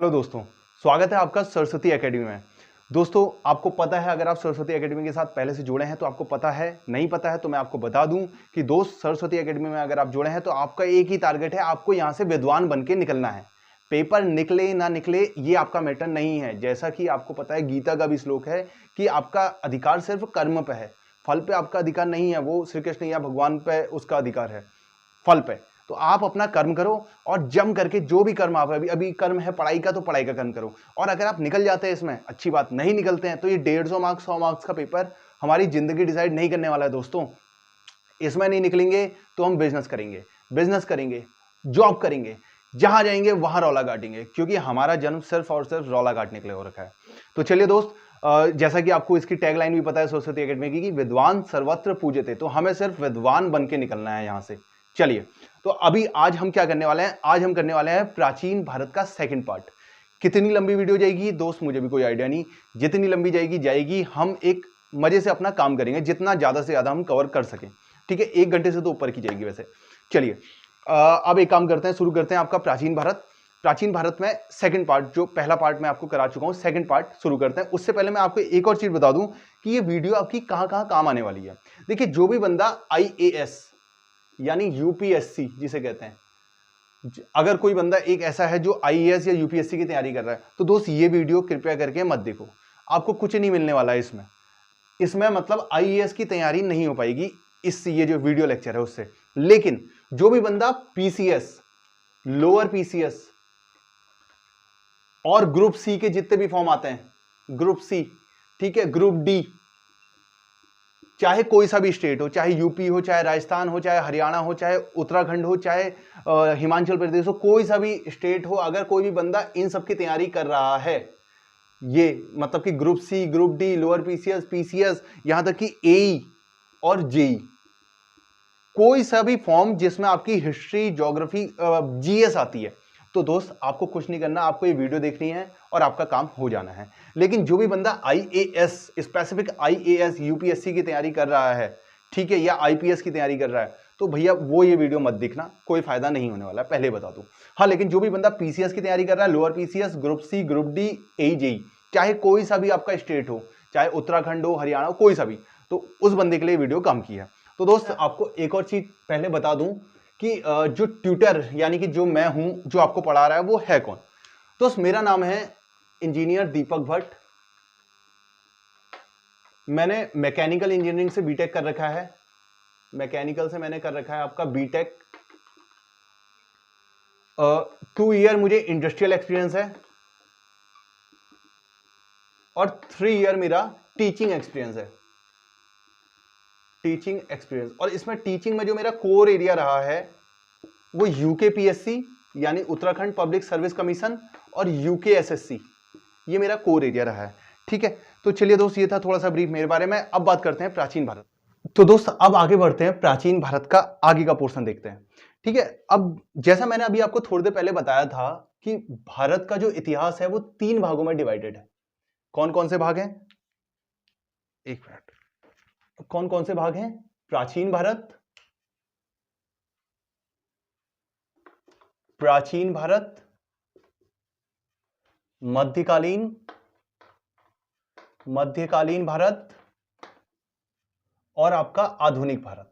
Hello दोस्तों, स्वागत है आपका सरस्वती एकेडमी में। दोस्तों, आपको पता है, अगर आप सरस्वती एकेडमी के साथ पहले से जुड़े हैं तो आपको पता है, नहीं पता है तो मैं आपको बता दूं कि दोस्त, सरस्वती एकेडमी में अगर आप जुड़े हैं तो आपका एक ही टारगेट है, आपको यहां से विद्वान बन के निकलना है। पेपर निकले ना निकले ये आपका मैटर नहीं है। जैसा कि आपको पता है, गीता का भी श्लोक है कि आपका अधिकार सिर्फ कर्म पे है, फल पे आपका अधिकार नहीं है। वो श्री कृष्ण या भगवान पे उसका अधिकार है, फल पे। तो आप अपना कर्म करो और जम करके जो भी कर्म आप अभी कर्म है पढ़ाई का, तो पढ़ाई का कर्म करो। और अगर आप निकल जाते हैं इसमें, अच्छी बात, नहीं निकलते हैं तो ये 150 मार्क्स 100 मार्क्स का पेपर हमारी जिंदगी डिसाइड नहीं करने वाला है दोस्तों। इसमें नहीं निकलेंगे तो हम बिजनेस करेंगे, जॉब करेंगे, जहां जाएंगे वहां रौला काटेंगे, क्योंकि हमारा जन्म सिर्फ और सिर्फ रौला काटने के लिए हो रखा है। तो चलिए दोस्त, जैसा कि आपको इसकी टैगलाइन भी पता है सरस्वती एकेडमी की कि विद्वान सर्वत्र पूज्यते, तो हमें सिर्फ विद्वान बन के निकलना है यहां से। चलिए, तो अभी आज हम क्या करने वाले हैं? आज हम करने वाले हैं प्राचीन भारत का सेकंड पार्ट। कितनी लंबी वीडियो जाएगी दोस्त, मुझे भी कोई आइडिया नहीं। जितनी लंबी जाएगी, हम एक मजे से अपना काम करेंगे, जितना ज्यादा से ज्यादा हम कवर कर सकें। ठीक है, 1 घंटे से तो ऊपर की जाएगी वैसे। चलिए, अब एक काम करते हैं, शुरू करते हैं आपका प्राचीन भारत में सेकंड पार्ट। जो पहला पार्ट मैं आपको करा चुका हूं, सेकंड पार्ट शुरू करते हैं। उससे पहले मैं आपको एक और चीज बता दूं कि ये वीडियो आपकी कहां कहां काम आने वाली है। देखिए, जो भी बंदा IAS यानी UPSC जिसे कहते हैं, अगर कोई बंदा एक ऐसा है जो IAS या UPSC की तैयारी कर रहा है, तो दोस्त ये वीडियो कृपया करके मत देखो। आपको कुछ नहीं मिलने वाला है इसमें मतलब IAS की तैयारी नहीं हो पाएगी ये जो वीडियो लेक्चर है उससे। लेकिन जो भी बंदा PCS, लोअर PCS और ग्रुप C के जितने भी फॉर्म आते हैं, ग्रुप C, ठीक है, ग्रुप D, चाहे कोई सा भी स्टेट हो, चाहे यूपी हो, चाहे राजस्थान हो, चाहे हरियाणा हो, चाहे उत्तराखंड हो, चाहे हिमाचल प्रदेश हो, कोई सा भी स्टेट हो, अगर कोई भी बंदा इन सब की तैयारी कर रहा है, ये मतलब कि group C, group D, lower PCS, PCS, यहां तक कि AE और JEE, कोई सा भी फॉर्म जिसमें आपकी हिस्ट्री, ज्योग्राफी, GS आती है, तो दोस्त आपको कुछ नहीं करना, आपको ये वीडियो देखनी है और आपका काम हो जाना है। लेकिन जो भी बंदा IAS, स्पेसिफिक IAS UPSC की तैयारी कर रहा है, ठीक है, या IPS की तैयारी कर रहा है, तो भैया वो ये वीडियो मत देखना, कोई फायदा नहीं होने वाला है, पहले बता दूं। हाँ, लेकिन जो भी बंदा PCS की तैयारी कर रहा है, lower PCS, group C, group D, AE, JEE, चाहे कोई सा भी आपका स्टेट हो, चाहे उत्तराखंड हो, हरियाणा हो, कोई सा भी, तो उस बंदे के लिए वीडियो काम की है। तो दोस्त, आपको एक और चीज पहले बता दूं कि जो ट्यूटर यानी कि जो मैं हूं, जो आपको पढ़ा रहा है, वो है कौन। दोस्त, मेरा नाम है इंजीनियर दीपक भट्ट। मैंने मैकेनिकल इंजीनियरिंग से बीटेक कर रखा है। मैकेनिकल से मैंने कर रखा है आपका बीटेक। 2 ईयर मुझे इंडस्ट्रियल एक्सपीरियंस है और 3 ईयर मेरा टीचिंग एक्सपीरियंस है। टीचिंग एक्सपीरियंस, और इसमें टीचिंग में जो मेरा कोर एरिया रहा है वो UKPSC यानी उत्तराखंड पब्लिक सर्विस कमीशन और UKSSC, ये मेरा कोर एरिया रहा है। ठीक है, तो चलिए दोस्त, ये था थोड़ा सा ब्रीफ मेरे बारे में। अब बात करते हैं प्राचीन भारत। तो दोस्त, अब आगे बढ़ते हैं, प्राचीन भारत का आगे का पोर्शन देखते हैं। ठीक है, अब जैसा मैंने अभी आपको थोड़ी देर पहले बताया था कि भारत का जो इतिहास है वो 3 भागों में डिवाइडेड है। कौन कौन से भाग हैं? एक मिनट, कौन कौन से भाग हैं? प्राचीन भारत, मध्यकालीन भारत और आपका आधुनिक भारत।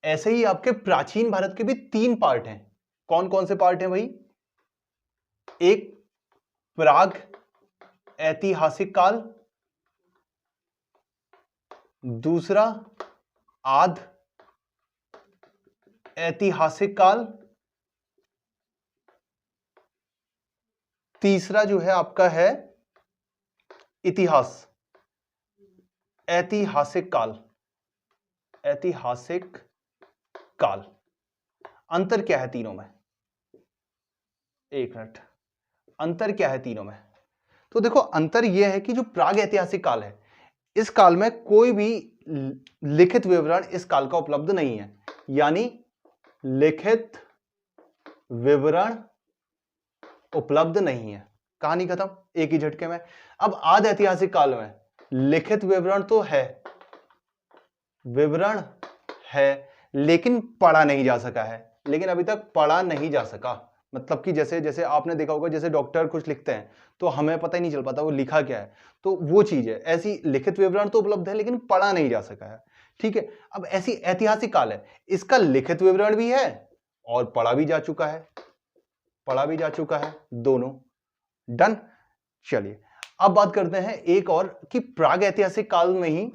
ऐसे ही आपके प्राचीन भारत के भी 3 पार्ट हैं। कौन कौन से पार्ट हैं भाई? एक प्राग ऐतिहासिक काल, दूसरा आध ऐतिहासिक काल, तीसरा जो है आपका है इतिहास, ऐतिहासिक काल। अंतर क्या है तीनों में? एक मिनट, अंतर क्या है तीनों में? तो देखो, अंतर यह है कि जो प्राग ऐतिहासिक काल है, इस काल में कोई भी लिखित विवरण इस काल का उपलब्ध नहीं है, यानी लिखित विवरण उपलब्ध नहीं है। कहानी खत्म, एक ही झटके में। अब आधि ऐतिहासिक काल में लिखित विवरण तो है, लेकिन पढ़ा नहीं जा सका है, लेकिन अभी तक पढ़ा नहीं जा सका। मतलब कि जैसे जैसे आपने देखा होगा, जैसे डॉक्टर कुछ लिखते हैं तो हमें पता ही नहीं चल पाता वो लिखा क्या है, तो वो चीज है। ऐसी लिखित विवरण तो उपलब्ध है लेकिन पढ़ा नहीं जा सका है, ठीक है। अब ऐसी ऐतिहासिक काल है, इसका लिखित विवरण भी है और पढ़ा भी जा चुका है, पढ़ा भी जा चुका है, दोनों डन। चलिए अब बात करते हैं एक और कि प्राग ऐतिहासिक काल में ही,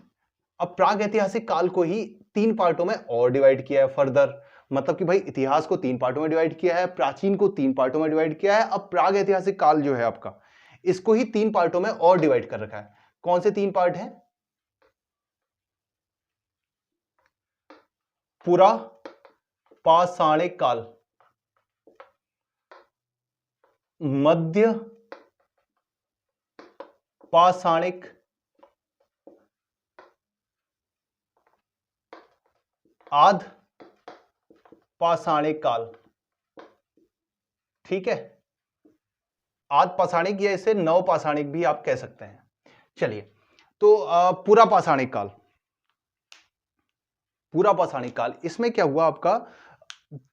अब प्राग ऐतिहासिक काल को ही 3 पार्टों में और डिवाइड किया है फर्दर। मतलब कि भाई इतिहास को 3 पार्टों में डिवाइड किया है, प्राचीन को 3 पार्टों में डिवाइड किया है, अब प्राग ऐतिहासिक काल जो है आपका, इसको ही 3 पार्टों में और डिवाइड कर रखा है। कौन से 3 पार्ट हैं? पुरा पाषाणिक काल, मध्य पाषाणिक, आध पाषाणिक काल, ठीक है। आध पाषाणिक या इसे नव पाषाणिक भी आप कह सकते हैं। चलिए तो पूरा पाषाणिक काल, पूरा पाषाणिक काल, इसमें क्या हुआ आपका,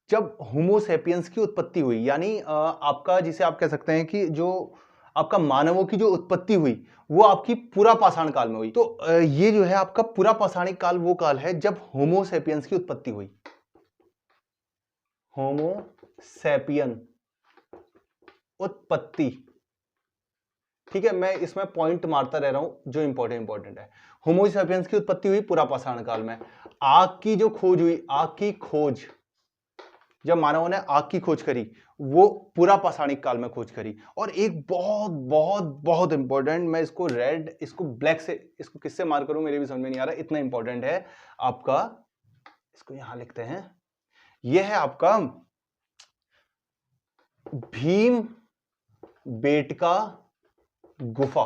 जब होमो सेपियंस की उत्पत्ति हुई, यानी आपका जिसे आप कह सकते हैं कि जो आपका मानवों की जो उत्पत्ति हुई वो आपकी पूरा पाषाण काल में हुई। तो ये जो है आपका पूरा पाषाणिक काल वो काल है जब होमो सेपियंस की उत्पत्ति हुई। होमो सेपियन उत्पत्ति, ठीक है। मैं इसमें पॉइंट मारता रह रहा हूं जो इंपॉर्टेंट है। होमो सेपियंस की उत्पत्ति हुई पूरा पाषाण काल में। आग की जो खोज हुई, आग की खोज, जब मानवों ने आग की खोज करी वो पूरा पाषाणिक काल में खोज करी। और एक बहुत बहुत बहुत इंपॉर्टेंट, मैं इसको रेड, इसको ब्लैक से, इसको किससे मार करूं मेरे भी समझ में नहीं आ रहा, इतना इंपॉर्टेंट है आपका, इसको यहां लिखते हैं। यह है आपका भीम बेटका गुफा।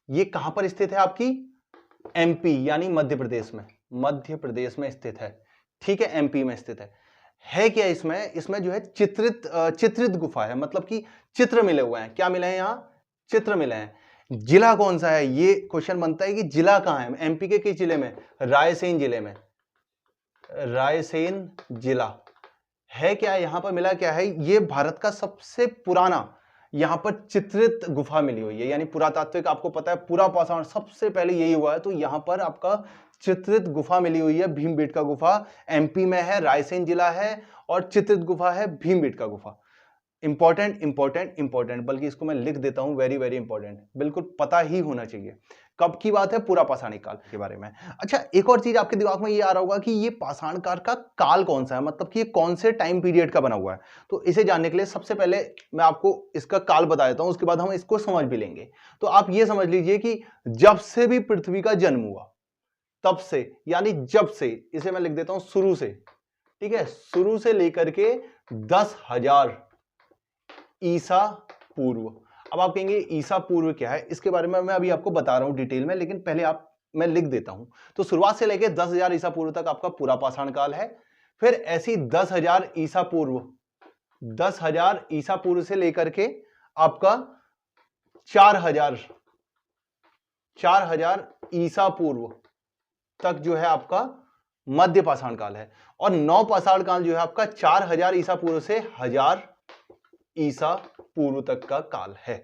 ये कहां पर स्थित है? आपकी एमपी यानी मध्य प्रदेश में, मध्य प्रदेश में स्थित है, ठीक है, एमपी में स्थित है क्या इसमें? इसमें जो है चित्रित गुफा है, मतलब कि चित्र मिले हुए हैं। क्या मिले हैं? यहां चित्र मिले हैं। जिला कौन सा है? ये क्वेश्चन बनता है कि जिला कहां है? एमपी के किस जिले में? रायसेन जिले में, रायसेन जिला है। क्या यहां पर मिला क्या है? ये भारत का सबसे पुराना यहां पर चित्रित गुफा मिली हुई है, यानी पुरातात्विक, आपको पता है पूरा पाषाण सबसे पहले यही हुआ है, तो यहां पर आपका चित्रित गुफा मिली हुई है। भीमबेटका गुफा एमपी में है, रायसेन जिला है, और चित्रित गुफा है भीमबेटका गुफा। इंपॉर्टेंट इंपॉर्टेंट इंपॉर्टेंट, बल्कि इसको मैं लिख देता हूं, वेरी वेरी इंपॉर्टेंट, बिल्कुल पता ही होना चाहिए। कब की बात है? पूरा पाषाणिक काल के बारे में। अच्छा, एक और चीज आपके दिमाग में ये आ रहा होगा कि ये पाषाण काल का काल कौन सा है, मतलब कि ये कौन से टाइम पीरियड का बना हुआ है। तो इसे जानने के लिए सबसे पहले मैं आपको इसका काल बता देता हूं, उसके बाद हम इसको समझ भी लेंगे। तो आप ये समझ लीजिए कि जब से भी पृथ्वी का जन्म हुआ तब से, यानी जब से, इसे मैं लिख देता हूं शुरू से, ठीक है, शुरू से लेकर के 10,000 ईसा पूर्व। अब आप कहेंगे ईसा पूर्व क्या है? इसके बारे में मैं अभी आपको बता रहा हूं डिटेल में, लेकिन पहले मैं लिख देता हूं। तो शुरुआत से लेकर 10,000 ईसा पूर्व तक आपका पूरा पाषाण काल है। फिर ऐसी 10,000 ईसा पूर्व, 10,000 ईसा पूर्व से लेकर के आपका 4,000 ईसा पूर्व तक जो है आपका मध्य पाषाण काल है। और नव पाषाण काल जो है आपका 4,000 ईसा पूर्व से 1000 ईसा पूर्व तक का काल है।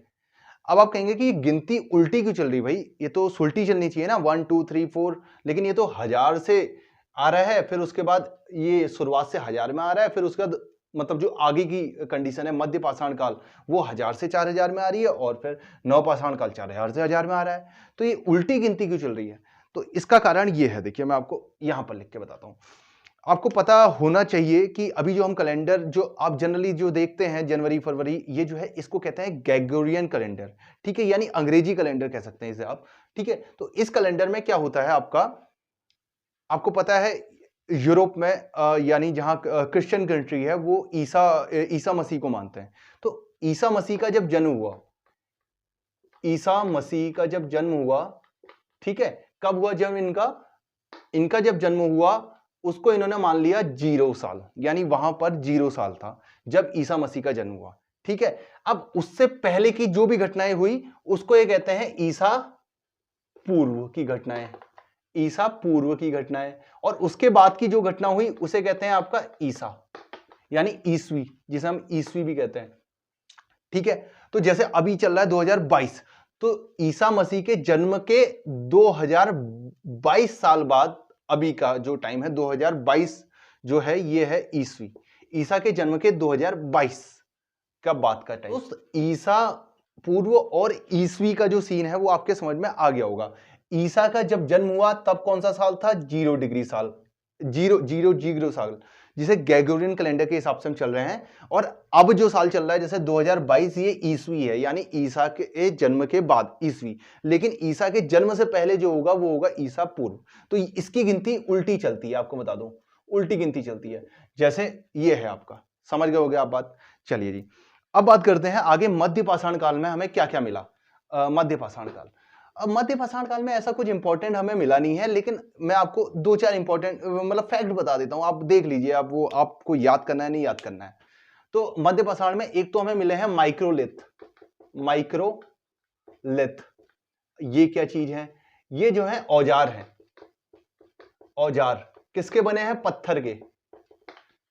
अब आप कहेंगे कि ये गिनती उल्टी क्यों चल रही भाई? ये तो सुलटी चलनी चाहिए ना, 1 2 3 4, लेकिन ये तो 1000 से आ रहा है, फिर उसके बाद ये शुरुआत से 1000 में आ रहा है, फिर उसके बाद मतलब जो आगे की कंडीशन है मध्य पाषाण काल वो 1000 से 4000 में आ रही है, और फिर नव पाषाण काल 4000 से 1000 में आ रहा है। तो ये उल्टी गिनती क्यों चल रही है? तो इसका कारण ये है, देखिए मैं आपको यहां पर लिख के बताता हूं। आपको पता होना चाहिए कि अभी जो हम कैलेंडर जो आप जनरली जो देखते हैं जनवरी फरवरी, ये जो है इसको कहते हैं ग्रेगोरियन कैलेंडर, ठीक है, यानी अंग्रेजी कैलेंडर कह सकते हैं इसे आप, ठीक है। तो इस कैलेंडर में क्या होता है आपका, आपको पता है यूरोप में यानी जहां क्रिश्चियन कंट्री है वो ईसा मसीह को मानते हैं। तो ईसा मसीह का जब जन्म हुआ, ईसा मसीह का जब जन्म हुआ, ठीक है, कब हुआ? जब इनका जब जन्म हुआ उसको इन्होंने मान लिया 0 साल, यानी वहां पर 0 साल था जब ईसा मसीह का जन्म हुआ, ठीक है। अब उससे पहले की जो भी घटनाएं हुई उसको ये कहते हैं ईसा पूर्व की घटनाएं, ईसा पूर्व की घटना है, और उसके बाद की जो घटना हुई उसे कहते हैं आपका ईसा, यानी ईस्वी, जिसे हम ईस्वी भी कहते हैं। ठीक है, तो जैसे अभी चल रहा है 2022, तो ईसा मसीह के जन्म के 2022 साल बाद अभी का जो टाइम है 2022 जो है ये है ईस्वी, ईसा के जन्म के 2022 का बात का टाइम। उस ईसा पूर्व और ईस्वी का जो सीन है वो आपके समझ में आ गया होगा। ईसा का जब जन्म हुआ तब कौन सा साल था? 0 डिग्री साल, 0 साल, जिसे ग्रेगोरियन कैलेंडर के हिसाब से हम चल रहे हैं। और अब जो साल चल रहा है जैसे 2022, ये ईस्वी है, यानी ईसा के जन्म के बाद ईस्वी। लेकिन ईसा के जन्म से पहले जो होगा वो होगा ईसा पूर्व। तो इसकी गिनती उल्टी चलती है, आपको बता दूं, उल्टी गिनती चलती है। जैसे ये है आपका, समझ गए होगे आप बात। चलिए जी, अब बात करते हैं आगे मध्य पाषाण काल में हमें क्या क्या मिला। मध्य पाषाण काल, अब मध्य पाषाण काल में ऐसा कुछ इंपॉर्टेंट हमें मिला नहीं है, लेकिन मैं आपको 2-4 इंपॉर्टेंट मतलब फैक्ट बता देता हूं, आप देख लीजिए, आप वो आपको याद करना है नहीं याद करना है। तो मध्य पाषाण में एक तो हमें मिले हैं माइक्रोलिथ। माइक्रोलिथ ये क्या चीज है? ये जो है औजार है। औजार किसके बने हैं? पत्थर के।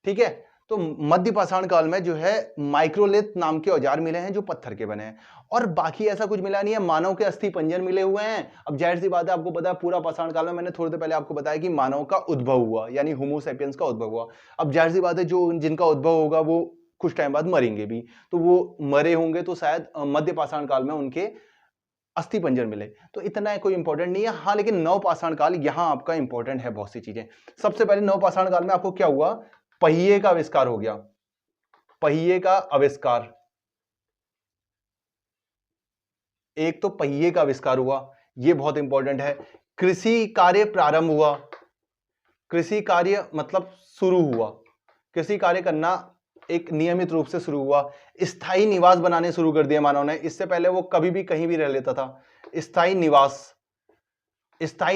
ठीक है, तो मध्य पाषाण काल में जो है माइक्रोलिथ नाम के औजार मिले हैं जो पत्थर के बने हैं, और बाकी ऐसा कुछ मिला नहीं है। मानव के अस्थि पंजर मिले हुए हैं। अब जाहिर सी बात है, आपको पता है पूरा पाषाण काल में, मैंने थोड़ी देर पहले आपको बताया कि मानव का उद्भव हुआ, यानी होमो सैपियंस का उद्भव हुआ। अब जाहिर सी बात है जो जिनका उद्भव होगा वो कुछ टाइम बाद मरेंगे भी, तो वो मरे होंगे तो शायद मध्य पाषाण काल में उनके अस्थि पंजर मिले, तो इतना कोई इंपॉर्टेंट नहीं है। हाँ, लेकिन नव पाषाण काल यहां आपका इंपॉर्टेंट है बहुत सी चीजें। सबसे पहले नव पाषाण काल में आपको क्या हुआ? पहिए का आविष्कार हो गया। पहिए का आविष्कार, एक तो पहिए का आविष्कार हुआ, यह बहुत इंपॉर्टेंट है। कृषि कार्य प्रारंभ हुआ। कृषि कार्य मतलब शुरू हुआ, कृषि कार्य करना एक नियमित रूप से शुरू हुआ। स्थायी निवास बनाने शुरू कर दिए मानव ने। इससे पहले वो कभी भी कहीं भी रह लेता था। स्थायी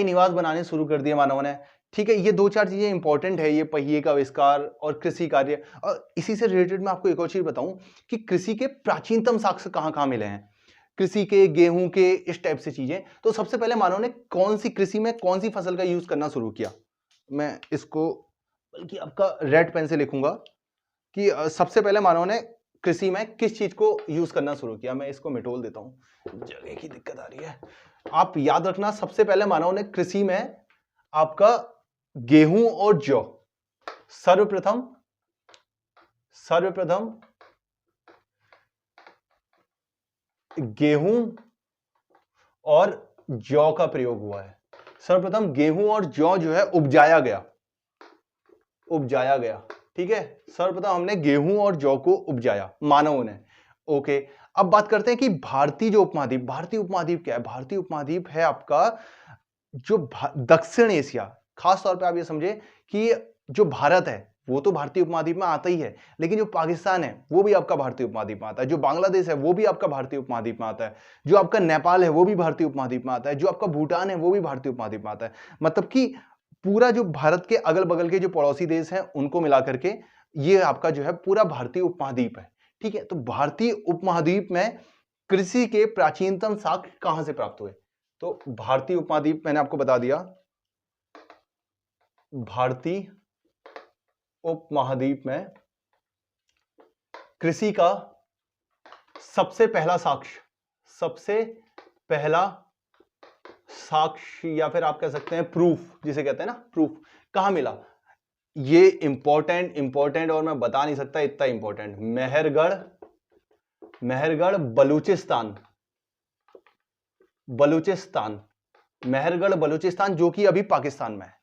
निवास बनाने शुरू कर दिए मानव ने। ठीक है, ये 2-4 चीजें इंपॉर्टेंट है, ये पहिए का आविष्कार और कृषि कार्य। और इसी से रिलेटेड मैं आपको एक और चीज बताऊं कि कृषि के प्राचीनतम साक्ष्य कहां मिले हैं, कृषि के, गेहूं के, इस टाइप से चीजें। तो सबसे पहले मानव ने कौन सी कृषि में कौन सी फसल का यूज करना शुरू किया? मैं इसको बल्कि आपका रेड पेन से लिखूंगा कि सबसे पहले मानव ने कृषि में किस चीज को यूज करना शुरू किया। मैं इसको मिटोल देता हूं, जगह की दिक्कत आ रही है। आप याद रखना, सबसे पहले मानव ने कृषि में आपका गेहूं और जौ, सर्वप्रथम गेहूं और जौ का प्रयोग हुआ है। सर्वप्रथम गेहूं और जौ जो है उपजाया गया। ठीक है, सर्वप्रथम हमने गेहूं और जौ को उपजाया मानवों ने। ओके, अब बात करते हैं कि भारतीय जो उपमहाद्वीप, भारतीय उपमहाद्वीप क्या है? भारतीय उपमहाद्वीप है आपका जो दक्षिण एशिया। खास तौर पे आप ये समझे कि जो भारत है वो तो भारतीय उपमहाद्वीप में आता ही है, लेकिन जो पाकिस्तान है वो भी आपका भारतीय उपमहाद्वीप में आता है, जो बांग्लादेश है वो भी आपका भारतीय उपमहाद्वीप में आता है, जो आपका नेपाल है वो भी भारतीय उपमहाद्वीप में आता है, जो आपका भूटान है वो भी भारतीय उपमहाद्वीप में आता है। मतलब कि पूरा जो भारत के अगल बगल के जो पड़ोसी देश हैं उनको मिला करके ये आपका जो है पूरा भारतीय उपमहाद्वीप है। ठीक है, तो भारतीय उपमहाद्वीप में कृषि के प्राचीनतम साक्ष्य कहां से प्राप्त हुए? तो भारतीय उपमहाद्वीप मैंने आपको बता दिया, भारतीय उपमहाद्वीप में कृषि का सबसे पहला साक्ष्य या फिर आप कह सकते हैं प्रूफ, जिसे कहते हैं ना प्रूफ, कहां मिला? ये इंपॉर्टेंट और मैं बता नहीं सकता इतना इंपॉर्टेंट। मेहरगढ़ बलूचिस्तान जो कि अभी पाकिस्तान में है।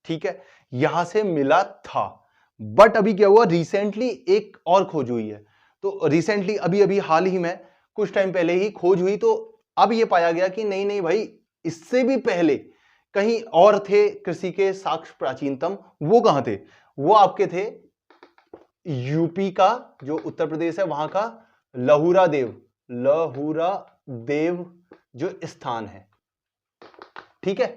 ठीक है, यहां से मिला था। बट अभी क्या हुआ, रिसेंटली एक और खोज हुई है। तो रिसेंटली अभी हाल ही में कुछ टाइम पहले ही खोज हुई, तो अब यह पाया गया कि नहीं भाई, इससे भी पहले कहीं और थे कृषि के साक्ष्य प्राचीनतम। वो कहां थे? वो आपके थे यूपी का, जो उत्तर प्रदेश है वहां का लहुरा देव जो स्थान है। ठीक है,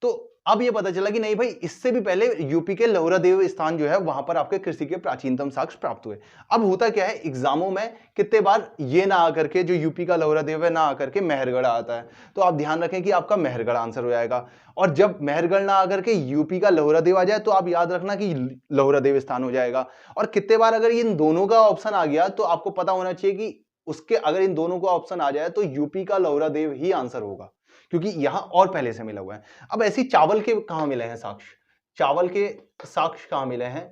तो अब ये पता चला कि नहीं भाई, इससे भी पहले यूपी के लौरादेव स्थान जो है वहां पर आपके कृषि के प्राचीनतम साक्ष्य प्राप्त हुए। अब होता क्या है, एग्जामों में कितने बार ये ना आकर के जो यूपी का लौरादेव है ना आकर के मेहरगढ़ आता है, तो आप ध्यान रखें कि आपका मेहरगढ़ आंसर हो जाएगा। और जब मेहरगढ़ ना आकर के यूपी का लौरादेव आ जाए तो आप याद रखना कि लौरादेव स्थान हो जाएगा। और कितने बार अगर इन दोनों का ऑप्शन आ गया तो आपको पता होना चाहिए कि उसके अगर इन दोनों का ऑप्शन आ जाए तो यूपी का लौरादेव ही आंसर होगा, क्योंकि यहां और पहले से मिला हुआ है। अब ऐसी चावल के कहां मिले हैं साक्ष्य, चावल के साक्ष्य कहां मिले हैं?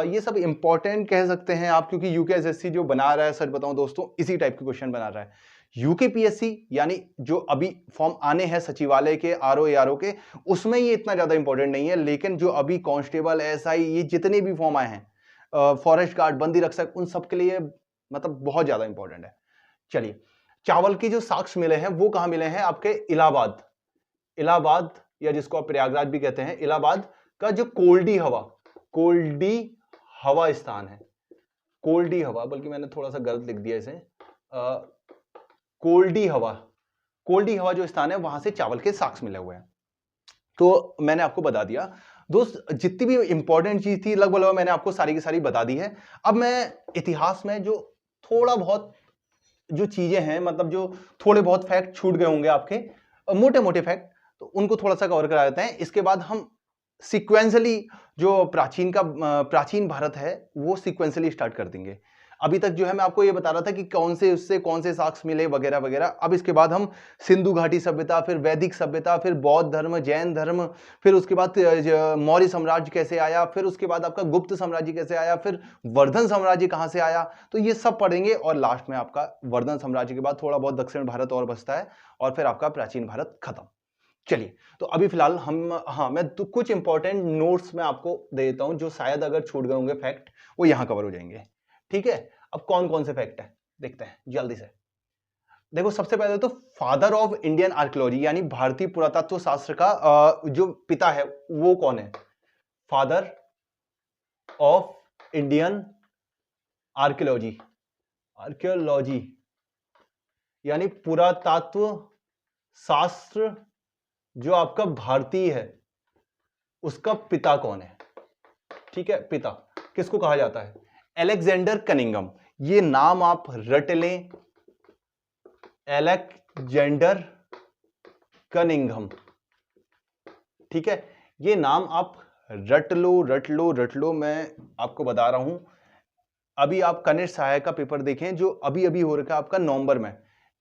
ये सब इंपॉर्टेंट कह सकते हैं आप, क्योंकि यूकेएसएससी जो बना रहा है, सच बताऊं दोस्तों, इसी टाइप के क्वेश्चन बना रहा है। यूकेपीएससी यानी जो अभी फॉर्म आने हैं सचिवालय के, आरओ एआरओ के, उसमें ये इतना ज्यादा इंपॉर्टेंट नहीं है। लेकिन जो अभी कांस्टेबल, एसआई, ये जितने भी फॉर्म आए हैं, फॉरेस्ट गार्ड, बंदी रक्षक, उन सब के लिए मतलब बहुत ज्यादा इंपॉर्टेंट है। चलिए, चावल की जो साक्ष्य मिले हैं वो कहां मिले हैं? आपके इलाहाबाद, इलाहाबाद या जिसको आप प्रयागराज भी कहते हैं, इलाहाबाद का जो कोल्डी हवा स्थान है, कोल्डी हवा, बल्कि मैंने थोड़ा सा गलत लिख दिया इसे, कोल्डी हवा जो स्थान है वहां से चावल के साक्ष्य मिले हुए हैं। तो मैंने आपको बता दिया दोस्त, जितनी भी इंपॉर्टेंट चीज थी लगभग मैंने आपको सारी की सारी बता दी है। अब मैं इतिहास में जो थोड़ा बहुत जो चीजें हैं, मतलब जो थोड़े बहुत फैक्ट छूट गए होंगे आपके, मोटे मोटे फैक्ट, तो उनको थोड़ा सा कवर करा देते हैं। इसके बाद हम सिक्वेंसली जो प्राचीन भारत है वो सिक्वेंसली स्टार्ट कर देंगे। अभी तक जो है मैं आपको ये बता रहा था कि कौन से उससे कौन से साक्ष्य मिले वगैरह वगैरह। अब इसके बाद हम सिंधु घाटी सभ्यता, फिर वैदिक सभ्यता, फिर बौद्ध धर्म, जैन धर्म, फिर उसके बाद मौर्य साम्राज्य कैसे आया, फिर उसके बाद आपका गुप्त साम्राज्य कैसे आया, फिर वर्धन साम्राज्य कहां से आया, तो ये सब पढ़ेंगे। और लास्ट में आपका वर्धन साम्राज्य के बाद थोड़ा बहुत दक्षिण भारत और बचता है, और फिर आपका प्राचीन भारत खत्म। चलिए, तो अभी फिलहाल मैं कुछ इंपॉर्टेंट नोट्स में आपको दे देता हूं, जो शायद अगर छूट गए होंगे फैक्ट वो यहां कवर हो जाएंगे। ठीक है, अब कौन कौन से फैक्ट है देखते हैं जल्दी से। देखो, सबसे पहले तो फादर ऑफ इंडियन आर्कियोलॉजी यानी भारतीय पुरातत्व शास्त्र का जो पिता है वो कौन है? फादर ऑफ इंडियन आर्कियोलॉजी यानी पुरातत्व शास्त्र जो आपका भारतीय है उसका पिता कौन है? ठीक है, पिता किसको कहा जाता है? Alexander Cunningham. ये नाम आप रट लें, अलेक्जेंडर कनिंघम। ठीक है, ये नाम आप रट लो। मैं आपको बता रहा हूं, अभी आप कनिष्ठ सहायक का पेपर देखें जो अभी अभी हो रखा है आपका नवंबर में,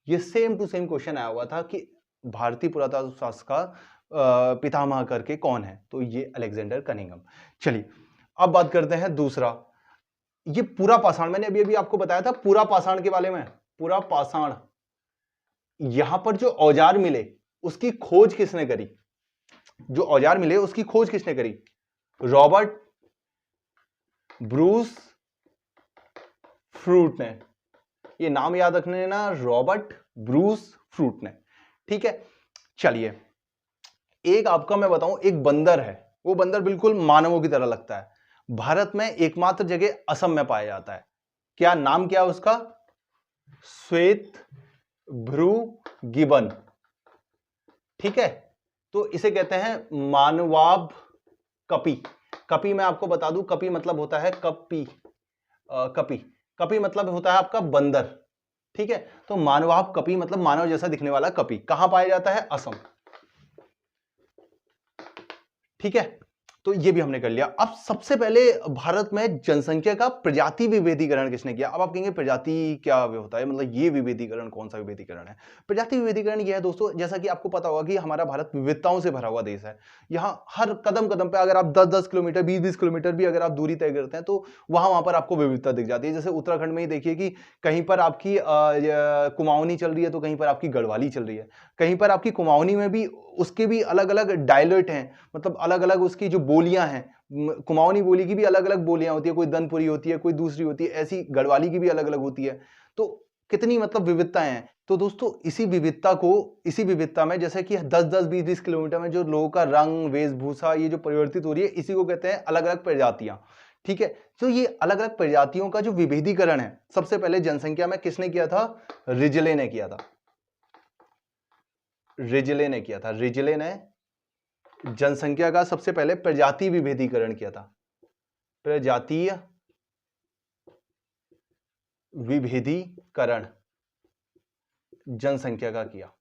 ये सेम टू सेम क्वेश्चन आया हुआ था कि भारतीय पुरातत्व शास्त्र का पितामह करके कौन है, तो ये अलेक्जेंडर कनिंघम। चलिए, अब बात करते हैं दूसरा, ये पूरा पाषाण, मैंने अभी अभी आपको बताया था पूरा पाषाण के बारे में। पूरा पाषाण, यहां पर जो औजार मिले उसकी खोज किसने करी? जो औजार मिले उसकी खोज किसने करी? रॉबर्ट ब्रूस फ्रूट ने। ये नाम याद रखने ना, रॉबर्ट ब्रूस फ्रूट ने। ठीक है, चलिए, एक आपका मैं बताऊं, एक बंदर है, वो बंदर बिल्कुल मानवों की तरह लगता है, भारत में एकमात्र जगह असम में पाया जाता है। क्या नाम, क्या उसका? श्वेत भ्रू गिबन। ठीक है, तो इसे कहते हैं मानवाब कपी। कपी मैं आपको बता दूं, कपी मतलब होता है कपी, कपी मतलब होता है आपका बंदर। ठीक है, तो मानवाब कपी मतलब मानव जैसा दिखने वाला कपी कहां पाया जाता है? असम। ठीक है, तो ये भी हमने कर लिया। अब सबसे पहले भारत में जनसंख्या का प्रजाति विभेदीकरण किसने किया? अब आप कहेंगे प्रजाति क्या होता है, मतलब ये विभेदीकरण कौन सा विभेदीकरण है? प्रजाति विभेदीकरण ये है दोस्तों, जैसा कि आपको पता होगा कि हमारा भारत विविधताओं से भरा हुआ देश है। यहाँ हर कदम कदम पे अगर आप 10-10 किलोमीटर, 20-20 किलोमीटर भी अगर आप दूरी तय करते हैं तो वहां पर आपको विविधता दिख जाती है। जैसे उत्तराखंड में ही देखिए कि कहीं पर आपकी कुमाऊनी चल रही है तो कहीं पर आपकी गढ़वाली चल रही है, कहीं पर आपकी कुमाऊनी में भी उसके भी अलग अलग डायलेक्ट हैं, मतलब अलग अलग उसकी जो बोलियां हैं, कुमाऊनी बोली की भी अलग अलग बोलियां होती है, कोई दनपुरी होती है, कोई दूसरी होती है, ऐसी गढ़वाली की भी अलग अलग होती है। तो कितनी मतलब विविधताएं हैं। तो दोस्तों इसी विविधता में जैसे कि 10-10, 20-20 किलोमीटर में जो लोगों का रंग, वेशभूषा ये जो परिवर्तित हो रही है, इसी को कहते हैं अलग अलग प्रजातियां। ठीक है, तो ये अलग अलग प्रजातियों का जो विभेदीकरण है सबसे पहले जनसंख्या में किसने किया था? रिजले ने किया था। रिजले ने जनसंख्या का सबसे पहले प्रजाति विभेदीकरण किया था, प्रजातीय विभेदीकरण जनसंख्या का किया।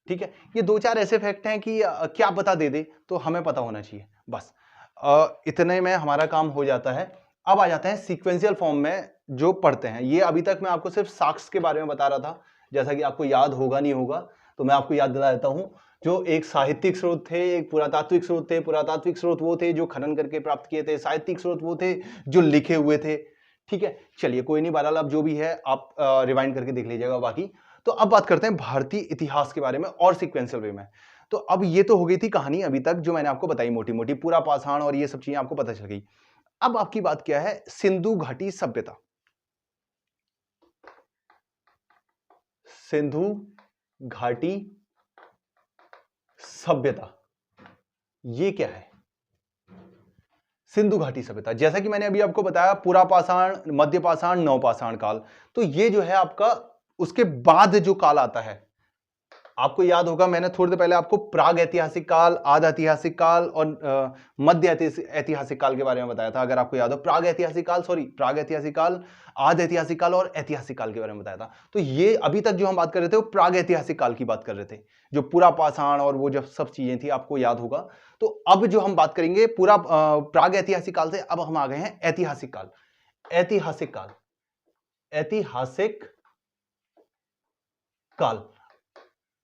ठीक है, ये दो चार ऐसे फैक्ट हैं कि क्या पता दे दे तो हमें पता होना चाहिए, बस इतने में हमारा काम हो जाता है। अब आ जाते हैं सीक्वेंशियल फॉर्म में जो पढ़ते हैं। ये अभी तक मैं आपको सिर्फ साक्ष्य के बारे में बता रहा था, जैसा कि आपको याद होगा नहीं होगा तो मैं आपको याद दिला देता हूं। जो एक साहित्यिक स्रोत थे, एक पुरातात्विक स्रोत थे। पुरातात्विक स्रोत वो थे जो खनन करके प्राप्त किए थे, साहित्यिक स्रोत वो थे जो लिखे हुए थे। ठीक है, चलिए कोई नहीं, बहरहाल अब जो भी है आप रिवाइंड करके देख लीजिएगा बाकी। तो अब बात करते हैं भारतीय इतिहास के बारे में और सीक्वेंशियल वे में। तो अब ये तो हो गई थी कहानी अभी तक जो मैंने आपको बताई मोटी मोटी, पूरा पाषाण और ये सब चीजें आपको पता चल गई। अब आपकी बात क्या है, सिंधु घाटी सभ्यता। सिंधु घाटी सभ्यता ये क्या है? सिंधु घाटी सभ्यता, जैसा कि मैंने अभी आपको बताया, पूरा पाषाण, मध्य पाषाण, नवपाषाण काल। तो ये जो है आपका उसके बाद जो काल आता है, आपको याद होगा मैंने थोड़ी देर पहले आपको प्राग ऐतिहासिक काल, आध ऐतिहासिक काल और मध्य ऐतिहासिक काल के बारे में बताया था। अगर आपको याद हो, प्राग ऐतिहासिक काल, आध ऐतिहासिक काल और ऐतिहासिक काल के बारे में बताया था। तो ये अभी तक जो हम बात कर रहे थे वो प्राग ऐतिहासिक काल की बात कर रहे थे, जो पूरा पाषाण और वो जब सब चीजें थी, आपको याद होगा। तो अब जो हम बात करेंगे पूरा प्राग ऐतिहासिक काल से, अब हम आ गए हैं ऐतिहासिक काल। ऐतिहासिक काल, ऐतिहासिक काल,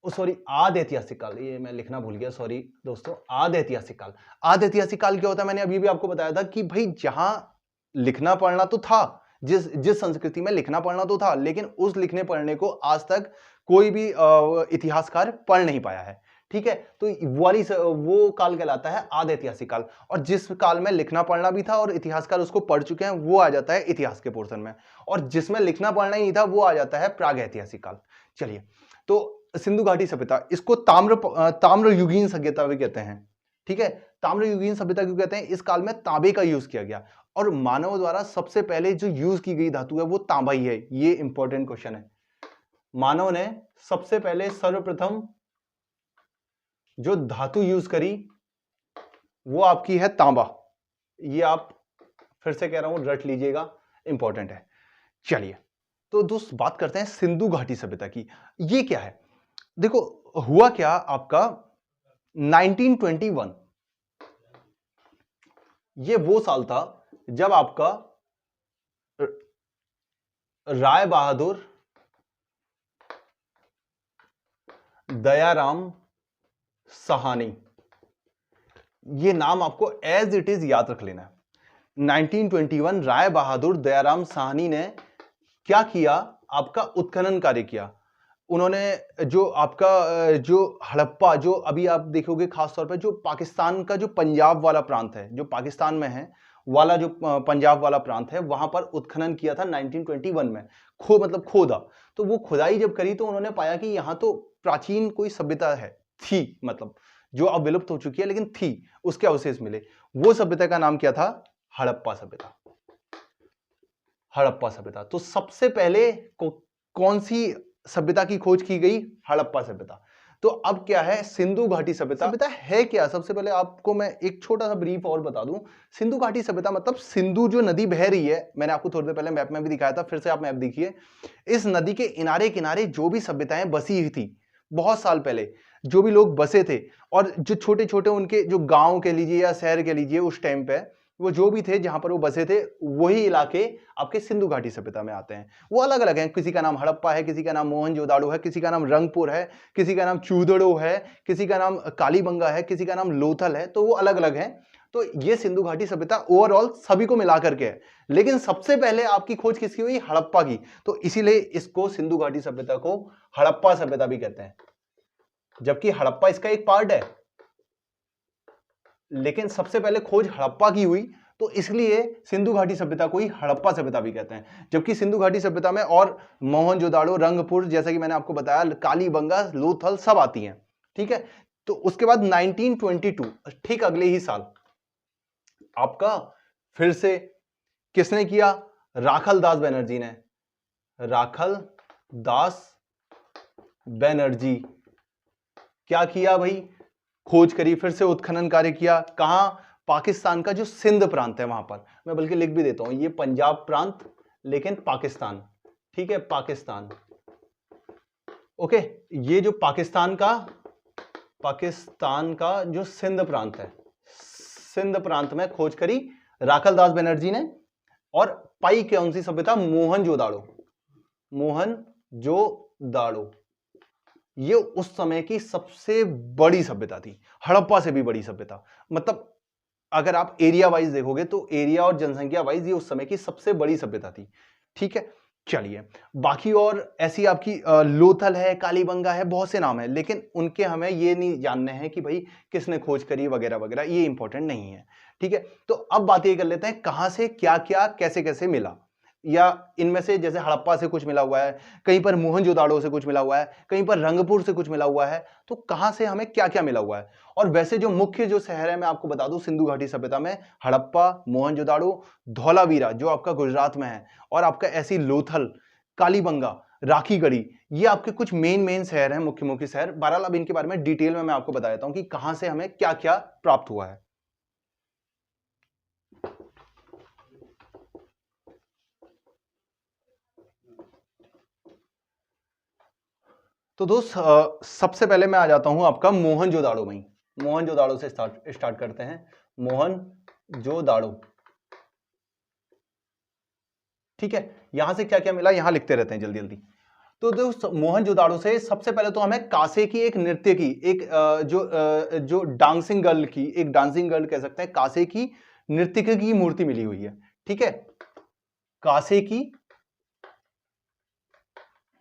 सॉरी आध ऐतिहासिक काल, ये मैं लिखना भूल गया, सॉरी दोस्तों। आध ऐतिहासिक काल, आध ऐतिहासिक काल क्या होता है, मैंने अभी भी आपको बताया था कि भाई जहां लिखना पढ़ना तो था, जिस संस्कृति में लिखना पढ़ना तो था, लेकिन उस लिखने पढ़ने को आज तक कोई भी इतिहासकार पढ़ नहीं पाया है। ठीक है, तो वो काल कहलाता है आध ऐतिहासिक काल। और जिस काल में लिखना पढ़ना भी था और इतिहासकार उसको पढ़ चुके हैं, वो आ जाता है इतिहास के पोर्शन में। और जिसमें लिखना पढ़ना ही नहीं था, वो आ जाता है प्राग ऐतिहासिक काल। चलिए, तो सिंधु घाटी सभ्यता, इसको ताम्रयुगीन सभ्यता भी कहते हैं। ठीक है, ताम्रयुगीन सभ्यता क्यों कहते हैं? इस काल में तांबे का यूज किया गया और मानव द्वारा सबसे पहले जो यूज की गई धातु है वो तांबा ही है। ये इंपॉर्टेंट क्वेश्चन है। मानव ने सबसे पहले सर्वप्रथम जो धातु यूज करी वो आपकी है तांबा। ये आप फिर से कह रहा हूं, रट लीजिएगा, इंपॉर्टेंट है। चलिए, तो दोस्त बात करते हैं सिंधु घाटी सभ्यता की। ये क्या है? देखो हुआ क्या आपका 1921, ये वो साल था जब आपका राय बहादुर दयाराम साहनी, ये नाम आपको एज इट इज याद रख लेना है। 1921 राय बहादुर दयाराम साहनी ने क्या किया? आपका उत्खनन कार्य किया। उन्होंने जो आपका जो हड़प्पा, जो अभी आप देखोगे खासतौर पर जो पाकिस्तान का जो पंजाब वाला प्रांत है, जो पाकिस्तान में है वाला जो पंजाब वाला प्रांत है, वहां पर उत्खनन किया था 1921 में। मतलब खोदा। तो वो खुदाई जब करी तो उन्होंने पाया कि यहां तो प्राचीन कोई सभ्यता है, थी, मतलब जो अब विलुप्त हो चुकी है लेकिन थी, उसके अवशेष मिले। वो सभ्यता का नाम क्या था? हड़प्पा सभ्यता। हड़प्पा सभ्यता। तो सबसे पहले कौन सी सभ्यता की खोज की गई? हड़प्पा सभ्यता। तो अब क्या है सिंधु घाटी सभ्यता? सभ्यता है क्या? सबसे पहले आपको मैं एक छोटा सा ब्रीफ और बता दूं। सिंधु घाटी सभ्यता मतलब सिंधु जो नदी बह रही है, मैंने आपको थोड़ी देर पहले मैप में भी दिखाया था, फिर से आप मैप देखिए। इस नदी के किनारे किनारे जो भी सभ्यताएं बसी हुई थी बहुत साल पहले, जो भी लोग बसे थे, और जो छोटे छोटे उनके जो गांव के लीजिए या शहर के लीजिए, उस टाइम पे वो जो भी थे जहां पर वो बसे थे, वही इलाके आपके सिंधु घाटी सभ्यता में आते हैं। वो अलग अलग हैं, किसी का नाम हड़प्पा है, किसी का नाम मोहनजोदाड़ो है, किसी का नाम रंगपुर है, किसी का नाम चूदड़ो है, किसी का नाम कालीबंगा है, किसी का नाम लोथल है। तो वो अलग अलग हैं। तो ये सिंधु घाटी सभ्यता ओवरऑल सभी को मिला करके है, लेकिन सबसे पहले आपकी खोज किसकी हुई? हड़प्पा की। तो इसीलिए इसको सिंधु घाटी सभ्यता को हड़प्पा सभ्यता भी कहते हैं, जबकि हड़प्पा इसका एक पार्ट है, लेकिन सबसे पहले खोज हड़प्पा की हुई, तो इसलिए सिंधु घाटी सभ्यता को ही हड़प्पा सभ्यता भी कहते हैं। जबकि सिंधु घाटी सभ्यता में और मोहनजोदाड़ो, रंगपुर, जैसा कि मैंने आपको बताया, कालीबंगा, लोथल सब आती हैं। ठीक है, तो उसके बाद 1922 ठीक अगले ही साल आपका फिर से किसने किया? राखल दास बनर्जी ने। राखल दास बनर्जी क्या किया भाई? खोज करी, फिर से उत्खनन कार्य किया। कहां? पाकिस्तान का जो सिंध प्रांत है वहां पर, मैं बल्कि लिख भी देता हूं, ये पंजाब प्रांत लेकिन पाकिस्तान, ठीक है, पाकिस्तान। ओके, ये जो पाकिस्तान का जो सिंध प्रांत है, सिंध प्रांत में खोज करी राखलदास बनर्जी ने, और पाई कौन सी सभ्यता? मोहनजोदाड़ो। मोहनजोदाड़ो ये उस समय की सबसे बड़ी सभ्यता थी, हड़प्पा से भी बड़ी सभ्यता। मतलब अगर आप एरिया वाइज देखोगे तो एरिया और जनसंख्या वाइज ये उस समय की सबसे बड़ी सभ्यता थी, ठीक है। चलिए, बाकी और ऐसी आपकी लोथल है, कालीबंगा है, बहुत से नाम है, लेकिन उनके हमें ये नहीं जानने हैं कि भाई किसने खोज करी वगैरह वगैरह, ये इंपॉर्टेंट नहीं है, ठीक है। तो अब बात ये कर लेते हैं कहां से क्या क्या कैसे कैसे मिला, या इनमें से जैसे हड़प्पा से कुछ मिला हुआ है, कहीं पर मोहनजोदाड़ो से कुछ मिला हुआ है, कहीं पर रंगपुर से कुछ मिला हुआ है, तो कहां से हमें क्या क्या मिला हुआ है। और वैसे जो मुख्य जो शहर है मैं आपको बता दूं सिंधु घाटी सभ्यता में, हड़प्पा, मोहनजोदाड़ो, धौलावीरा जो आपका गुजरात में है, और आपका ऐसी लोथल, कालीबंगा, राखीगढ़ी, ये आपके कुछ मेन शहर हैं, मुख्य मुख्य शहर। बहरहाल अब इनके बारे में डिटेल में मैं आपको बता देता हूं कि कहां से हमें क्या क्या प्राप्त हुआ है। तो दोस्त सबसे पहले मैं आ जाता हूं आपका मोहनजोदाड़ो में। मोहनजोदाड़ो से स्टार्ट करते हैं। मोहनजोदाड़ो, ठीक है। यहां से क्या क्या मिला यहां लिखते रहते हैं जल्दी जल्दी। तो दोस्त मोहनजोदाड़ो से सबसे पहले तो हमें कासे की एक नृत्य की एक जो डांसिंग गर्ल की, एक डांसिंग गर्ल कह सकते हैं, कासे की नृत्यकी की मूर्ति मिली हुई है, ठीक है। कासे की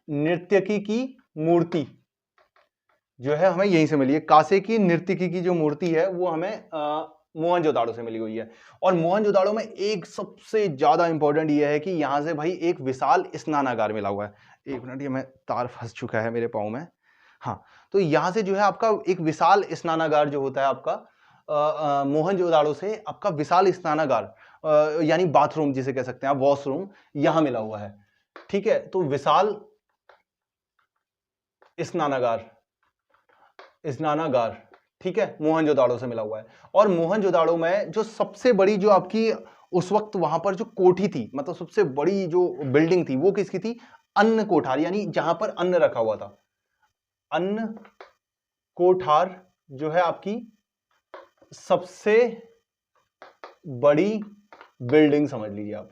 नृत्यकी की मूर्ति जो है हमें यहीं से मिली है। कासे की नर्तकी की जो मूर्ति है वो हमें मोहनजोदाड़ो से मिली हुई है। और मोहनजोदाड़ो में एक सबसे ज्यादा इंपॉर्टेंट ये है कि यहां से भाई एक विशाल स्नानागार मिला हुआ है। एक मिनट, ये मैं तार फंस चुका है मेरे पाँव में। हाँ, तो यहां से जो है आपका एक विशाल स्नानागार जो होता है आपका मोहनजोदाड़ो से आपका विशाल स्नानागार यानी बाथरूम जिसे कह सकते हैं आप, वॉशरूम, यहां मिला हुआ है, ठीक है। तो विशाल स्नानागार, ठीक है, मोहनजोदाड़ो से मिला हुआ है। और मोहनजोदाड़ो में जो सबसे बड़ी जो आपकी उस वक्त वहां पर जो कोठी थी, मतलब सबसे बड़ी जो बिल्डिंग थी वो किसकी थी? अन्न कोठार, यानी जहां पर अन्न रखा हुआ था। अन्न कोठार जो है आपकी सबसे बड़ी बिल्डिंग समझ लीजिए आप,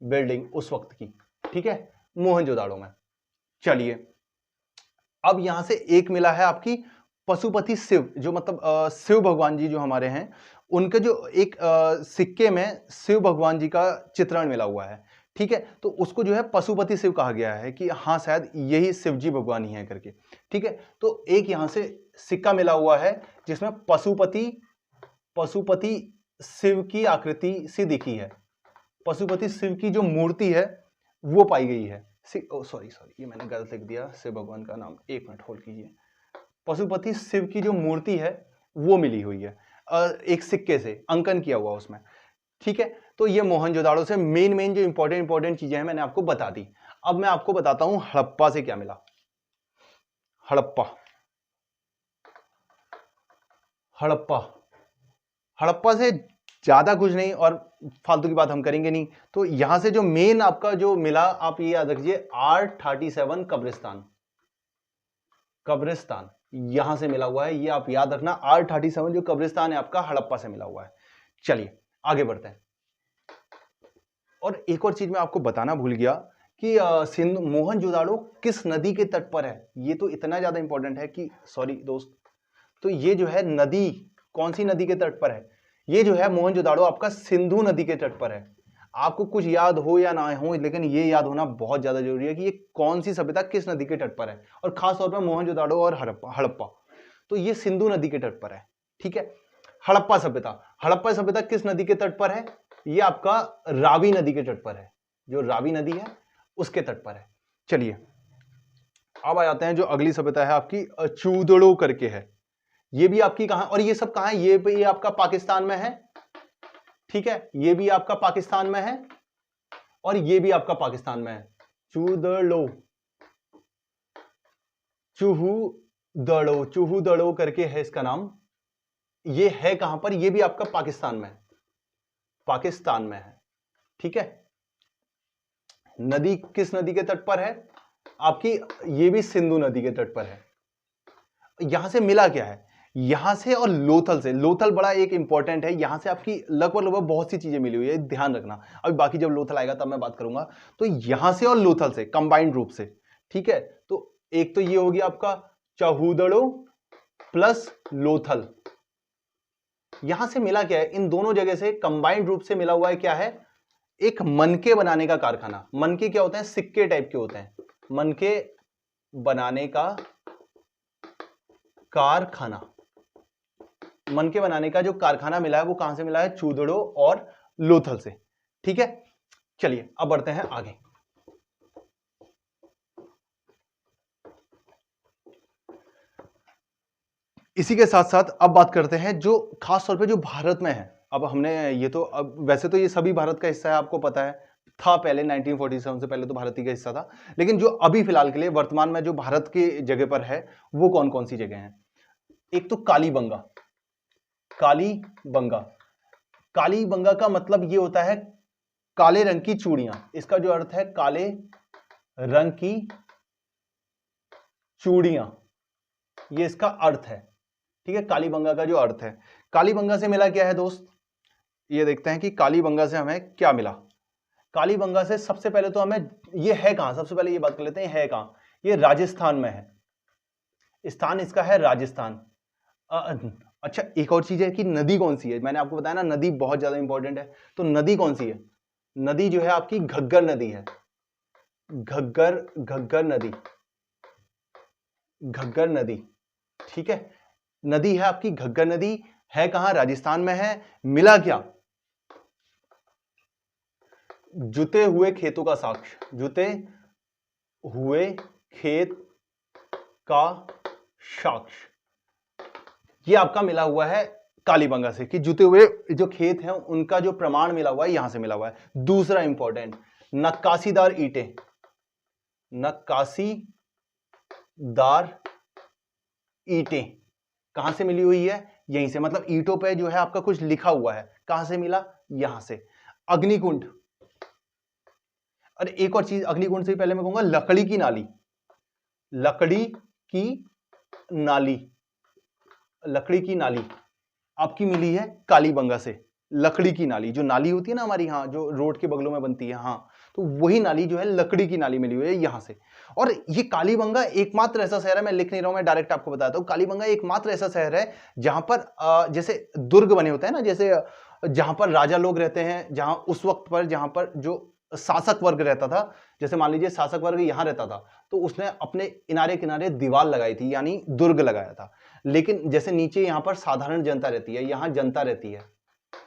बिल्डिंग उस वक्त की, ठीक है, मोहनजोदाड़ो में। चलिए, अब यहां से एक मिला है आपकी पशुपति शिव, जो मतलब शिव भगवान जी जो हमारे हैं, उनके जो एक सिक्के में शिव भगवान जी का चित्रण मिला हुआ है, ठीक है। तो उसको जो है पशुपति शिव कहा गया है कि हाँ शायद यही शिव जी भगवान ही है करके, ठीक है। तो एक यहां से सिक्का मिला हुआ है जिसमें पशुपति शिव की आकृति सी दिखी है। पशुपति शिव की जो मूर्ति है वो पाई गई है। सॉरी ये मैंने गलत लिख दिया, शिव भगवान का नाम, एक मिनट होल्ड कीजिए। पशुपति शिव की जो मूर्ति है वो मिली हुई है एक सिक्के से, अंकन किया हुआ उसमें, ठीक है। तो ये मोहनजोदाड़ो से मेन जो इंपॉर्टेंट चीजें हैं मैंने आपको बता दी। अब मैं आपको बताता हूं हड़प्पा से क्या मिला। हड़प्पा से ज्यादा कुछ नहीं और फालतू की बात हम करेंगे नहीं। तो यहां से जो मेन आपका जो मिला, आप ये याद रखिए, R37 कब्रिस्तान यहां से मिला हुआ है, ये आप याद रखना। R37 जो कब्रिस्तान है आपका हड़प्पा से मिला हुआ है। चलिए आगे बढ़ते हैं। और एक और चीज मैं आपको बताना भूल गया कि सिंधु मोहनजोदाड़ो किस नदी के तट पर है। ये तो इतना ज्यादा इंपॉर्टेंट है कि सॉरी दोस्त, तो ये जो है नदी कौन सी नदी के तट पर है? ये जो है मोहनजोदाड़ो आपका सिंधु नदी के तट पर है। आपको कुछ याद हो या ना हो, लेकिन ये याद होना बहुत ज्यादा जरूरी है कि ये कौन सी सभ्यता किस नदी के तट पर है, और खासतौर पर मोहनजोदाड़ो और हड़प्पा। तो ये सिंधु नदी के तट पर है, ठीक है। हड़प्पा सभ्यता किस नदी के तट पर है? ये आपका रावी नदी के तट पर है, जो रावी नदी है उसके तट पर है। चलिए अब आ जाते हैं जो अगली सभ्यता है आपकी चूदड़ो करके है। ये भी आपकी कहां, और ये सब कहां है? ये आपका पाकिस्तान में है, ठीक है। ये भी आपका पाकिस्तान में है और ये भी आपका पाकिस्तान में है। चूहू दड़ो करके है इसका नाम, ये है कहां पर, ये भी आपका पाकिस्तान में है, पाकिस्तान में है, ठीक है। नदी किस नदी के तट पर है आपकी, ये भी सिंधु नदी के तट पर है। यहां से मिला क्या है, यहां से और लोथल से, लोथल बड़ा एक इंपॉर्टेंट है, यहां से आपकी लगभग बहुत सी चीजें मिली हुई है, ध्यान रखना। अभी बाकी जब लोथल आएगा तब मैं बात करूंगा। तो यहां से और लोथल से कंबाइंड रूप से, ठीक है। तो एक तो ये होगी आपका चहूदड़ो प्लस लोथल, यहां से मिला क्या है, इन दोनों जगह से कंबाइंड रूप से मिला हुआ है क्या है, एक मनके बनाने का कारखाना। मनके क्या होते हैं, सिक्के टाइप के होते हैं, मनके बनाने का कारखाना। मनके बनाने का जो कारखाना मिला है वो कहां से मिला है, चूदड़ो और लोथल से, ठीक है। चलिए अब बढ़ते हैं आगे। इसी के साथ साथ अब बात करते हैं जो खास तौर पे जो भारत में है। अब हमने ये तो, अब वैसे तो ये सभी भारत का हिस्सा है, आपको पता है, था पहले 1947 से पहले तो भारत ही का हिस्सा था, लेकिन जो अभी फिलहाल के लिए वर्तमान में जो भारत की जगह पर है वो कौन कौन सी जगह हैं। एक तो कालीबंगा, कालीबंगा, कालीबंगा का मतलब ये होता है काले रंग की चूड़ियां, इसका जो अर्थ है काले रंग की चूड़ियां, ये इसका अर्थ है, ठीक है। कालीबंगा का जो अर्थ है, कालीबंगा से मिला क्या है दोस्त, ये देखते हैं कि कालीबंगा से हमें क्या मिला। कालीबंगा से सबसे पहले तो हमें, ये है कहां, सबसे पहले ये बात कर लेते हैं, है कहां, ये राजस्थान में है, स्थान इसका है राजस्थान। अच्छा एक और चीज है कि नदी कौन सी है, मैंने आपको बताया ना नदी बहुत ज्यादा इंपॉर्टेंट है, तो नदी कौन सी है, नदी जो है आपकी घग्गर नदी है, घग्गर नदी, घग्गर नदी, ठीक है। नदी है आपकी घग्गर नदी, है कहां, राजस्थान में है। मिला क्या, जुते हुए खेतों का साक्ष्य, जुते हुए खेत का साक्ष्य, ये आपका मिला हुआ है कालीबंगा से, कि जुते हुए जो खेत हैं उनका जो प्रमाण मिला हुआ है यहां से मिला हुआ है। दूसरा इंपॉर्टेंट, नक्काशीदार ईंटें, नक्काशीदार ईंटें कहां से मिली हुई है, यहीं से, मतलब ईंटों पे जो है आपका कुछ लिखा हुआ है, कहां से मिला, यहां से। अग्निकुंड, और एक और चीज, अग्निकुंड से पहले मैं कहूंगा लकड़ी की नाली, लकड़ी की नाली, लकड़ी की नाली आपकी मिली है कालीबंगा से। लकड़ी की नाली, जो नाली होती है ना हमारी, यहाँ जो रोड के बगलों में बनती है, हाँ, तो वही नाली जो है लकड़ी की नाली मिली हुई है यहां से। और ये कालीबंगा एकमात्र ऐसा शहर है, मैं लिख नहीं रहा हूं, मैं डायरेक्ट आपको बताता हूं, कालीबंगा एकमात्र ऐसा शहर है जहां पर जैसे दुर्ग बने होते हैं ना, जैसे जहां पर राजा लोग रहते हैं, जहां उस वक्त पर जहां पर जो शासक वर्ग रहता था, जैसे मान लीजिए शासक वर्ग यहां रहता था, तो उसने अपने किनारे किनारे दीवार लगाई थी, यानी दुर्ग लगाया था। लेकिन जैसे नीचे यहां पर साधारण जनता रहती है, यहां जनता रहती है,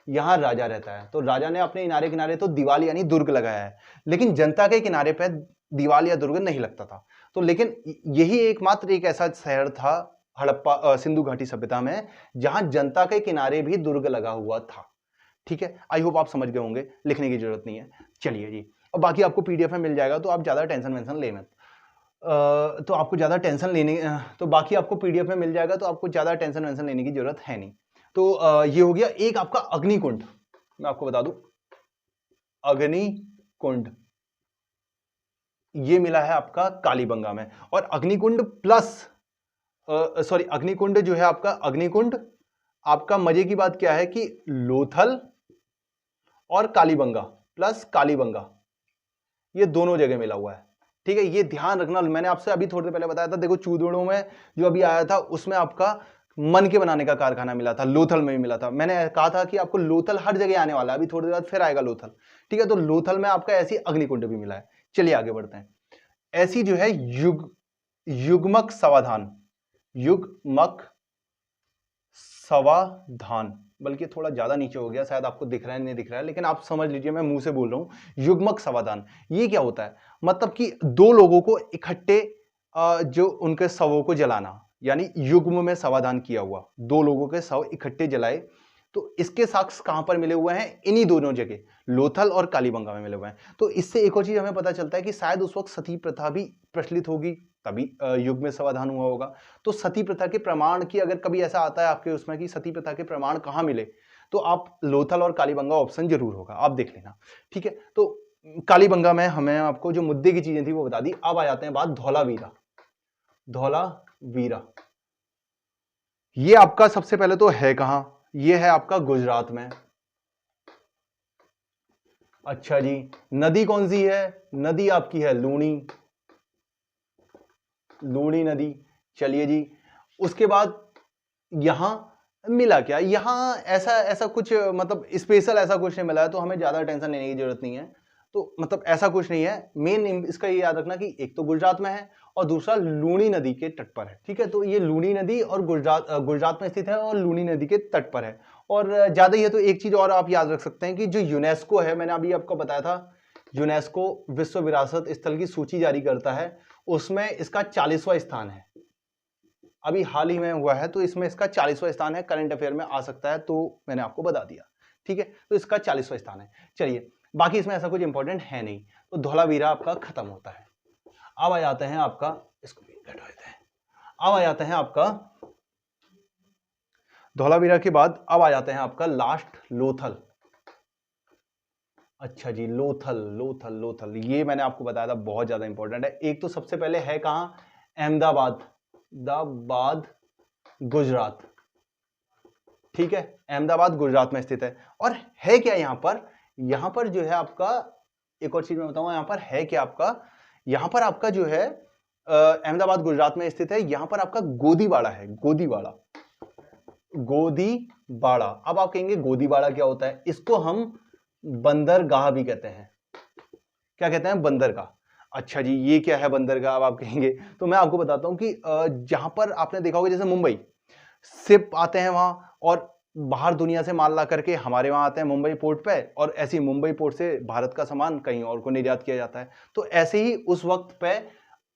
यहां राजा रहता है, तो राजा ने अपने किनारे किनारे तो दीवार यानी दुर्ग लगाया है, लेकिन जनता के किनारे पे दीवार या दुर्ग नहीं लगता था। तो लेकिन यही एकमात्र एक ऐसा शहर था हड़प्पा सिंधु घाटी सभ्यता में जहां जनता के किनारे भी दुर्ग लगा हुआ था, ठीक है। आई होप आप समझ गए होंगे, लिखने की जरूरत नहीं है। चलिए जी, और बाकी आपको पीडीएफ में मिल जाएगा, तो आप ज्यादा टेंशन वेंशन ले मत, तो आपको ज्यादा टेंशन लेने, तो बाकी आपको पीडीएफ में मिल जाएगा, तो आपको ज्यादा टेंशन वेंशन लेने की जरूरत है नहीं। तो ये हो गया एक आपका अग्निकुंड, मैं आपको बता दूं, अग्निकुंड ये मिला है आपका कालीबंगा में। और अग्निकुंड प्लस सॉरी, अग्निकुंड जो है आपका, अग्निकुंड आपका मजे की बात क्या है कि लोथल और कालीबंगा प्लस कालीबंगा ये दोनों जगह मिला हुआ है, ठीक है। ये ध्यान रखना, मैंने आपसे अभी थोड़ी देर पहले बताया था, देखो चूदड़ों में जो अभी आया था उसमें आपका मन के बनाने का कारखाना मिला था, लोथल में भी मिला था। मैंने कहा था कि आपको लोथल हर जगह आने वाला है, अभी थोड़ी देर बाद फिर आएगा लोथल, ठीक है। तो लोथल में आपका ऐसी अग्निकुंड भी मिला है। चलिए आगे बढ़ते हैं। ऐसी जो है युग्मक समाधान, युग्मक समाधान, बल्कि थोड़ा ज्यादा नीचे हो गया, शायद आपको दिख रहा है नहीं दिख रहा है, लेकिन आप समझ लीजिए, मैं मुंह से बोल रहा हूं। युग्मक समाधान ये क्या होता है, मतलब कि दो लोगों को इकट्ठे जो उनके शवों को जलाना, यानी युग्म में समाधान किया हुआ, दो लोगों के शव इकट्ठे जलाए तो इसके साक्ष्य कहां पर मिले हुए हैं? इन्हीं दोनों जगह, लोथल और कालीबंगा में मिले हुए हैं। तो इससे एक और चीज हमें पता चलता है कि शायद उस वक्त सती प्रथा भी प्रचलित होगी, तभी युग में समाधान हुआ होगा। तो सती प्रथा के प्रमाण की अगर कभी ऐसा आता है आपके उसमें कि सती प्रथा के प्रमाण कहां मिले, तो आप लोथल और कालीबंगा ऑप्शन जरूर होगा, आप देख लेना। ठीक है, तो कालीबंगा में हमें आपको जो मुद्दे की चीजें थी वो बता दी। अब आ जाते हैं बात धौलावीरा। धौलावीरा ये आपका सबसे पहले तो है कहां? ये है आपका गुजरात में। अच्छा जी, नदी कौन सी है? नदी आपकी है लूणी, लूणी नदी। चलिए जी, उसके बाद यहां मिला क्या? यहां ऐसा कुछ मतलब स्पेशल ऐसा कुछ नहीं मिला है, तो हमें ज्यादा टेंशन लेने की जरूरत नहीं है। तो मतलब ऐसा कुछ नहीं है। मेन इसका ये याद रखना कि एक तो गुजरात में है और दूसरा लूणी नदी के तट पर है। ठीक है, तो ये लूणी नदी और गुजरात में स्थित है और लूणी नदी के तट पर है। और ज्यादा ही है तो एक चीज और आप याद रख सकते हैं कि जो यूनेस्को है, मैंने अभी आपको बताया था, यूनेस्को विश्व विरासत स्थल की सूची जारी करता है, उसमें इसका 40वां स्थान है। अभी हाल ही में हुआ है, तो इसमें इसका 40वां स्थान है। करंट अफेयर में आ सकता है, तो मैंने आपको बता दिया। ठीक है, तो इसका 40वां स्थान है। चलिए, बाकी इसमें ऐसा कुछ इंपॉर्टेंट है नहीं, तो धौलावीरा आपका खत्म होता है। अब आ जाते हैं आपका, इसको भी हटा देते हैं। अब आ जाते हैं आपका धौलावीरा के बाद अब आ जाते हैं आपका लास्ट लोथल। अच्छा जी, लोथल लोथल लोथल ये मैंने आपको बताया था, बहुत ज्यादा इंपॉर्टेंट है। एक तो सबसे पहले है कहां? अहमदाबाद, दाबाद, गुजरात। ठीक है, अहमदाबाद गुजरात में स्थित है। और है क्या यहां पर? यहां पर जो है आपका, एक और चीज मैं बताऊंगा, यहां पर है क्या आपका? यहां पर आपका जो है अहमदाबाद गुजरात में स्थित है, यहां पर आपका गोदीबाड़ा है। गोदीबाड़ा, गोदीबाड़ा। अब आप कहेंगे गोदीबाड़ा क्या होता है? इसको हम बंदरगाह भी कहते हैं। क्या कहते हैं? बंदरगाह। अच्छा जी, ये क्या है बंदरगाह? अब आप कहेंगे, तो मैं आपको बताता हूं कि जहां पर आपने देखा होगा, जैसे मुंबई शिप आते हैं वहां, और बाहर दुनिया से माल ला करके हमारे वहां आते हैं मुंबई पोर्ट पे, और ऐसे ही मुंबई पोर्ट से भारत का सामान कहीं और को निर्यात किया जाता है। तो ऐसे ही उस वक्त पे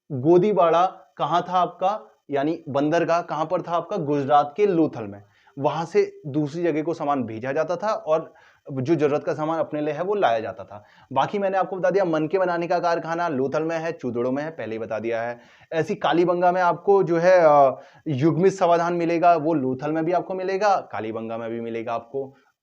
गोदीबाड़ा कहां था आपका, यानी बंदरगाह कहां पर था आपका? गुजरात के लोथल में। वहां से दूसरी जगह को सामान भेजा जाता था और जो जरूरत का सामान अपने लिए है वो लाया जाता था। बाकी मैंने आपको बता दिया, मन के बनाने का कारखाना लोथल में है, चूदड़ों में है, पहले ही बता दिया है। ऐसी कालीबंगा में आपको जो है युग्मित समाधान मिलेगा, वो लोथल में भी आपको मिलेगा, कालीबंगा में भी मिलेगा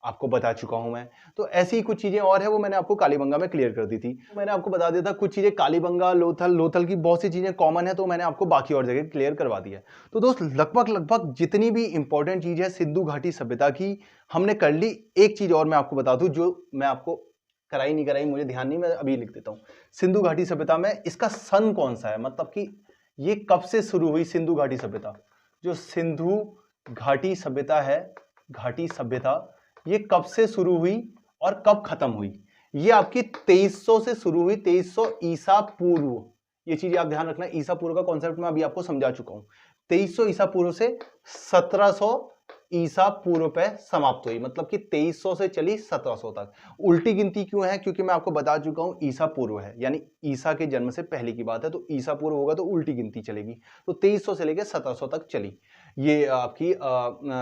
आपको बता चुका हूं मैं। तो ऐसी ही कुछ चीजें और है, वो मैंने आपको कालीबंगा में क्लियर कर दी थी। मैंने आपको बता दिया था कुछ चीजें कालीबंगा लोथल की बहुत सी चीजें कॉमन है, तो मैंने आपको बाकी और जगह क्लियर करवा दिया। तो दोस्त, लगभग जितनी भी इंपॉर्टेंट चीज है सिंधु घाटी सभ्यता की हमने कर ली। एक चीज और मैं आपको बता दूं, जो मैं आपको कराई नहीं कराई मुझे ध्यान नहीं, मैं अभी लिख देता हूं। सिंधु घाटी सभ्यता में इसका सन कौन सा है, मतलब कि ये कब से शुरू हुई सिंधु घाटी सभ्यता? जो सिंधु घाटी सभ्यता है, घाटी सभ्यता, ये कब से शुरू हुई और कब खत्म हुई? ये आपकी 2300 से शुरू हुई, 2300 ईसा पूर्व। ये चीज आप ध्यान रखना, ईसा पूर्व का कॉन्सेप्ट मैं अभी आपको समझा चुका हूं। 2300 ईसा पूर्व से 1700 ईसा पूर्व पे समाप्त हुई, मतलब कि 2300 से चली 1700 तक। उल्टी गिनती क्यों है? क्योंकि मैं आपको बता चुका हूं ईसा पूर्व है, यानी ईसा के जन्म से पहले की बात है, तो ईसा पूर्व होगा तो उल्टी गिनती चलेगी। तो 2300 से लेकर 1700 तक चली ये आपकी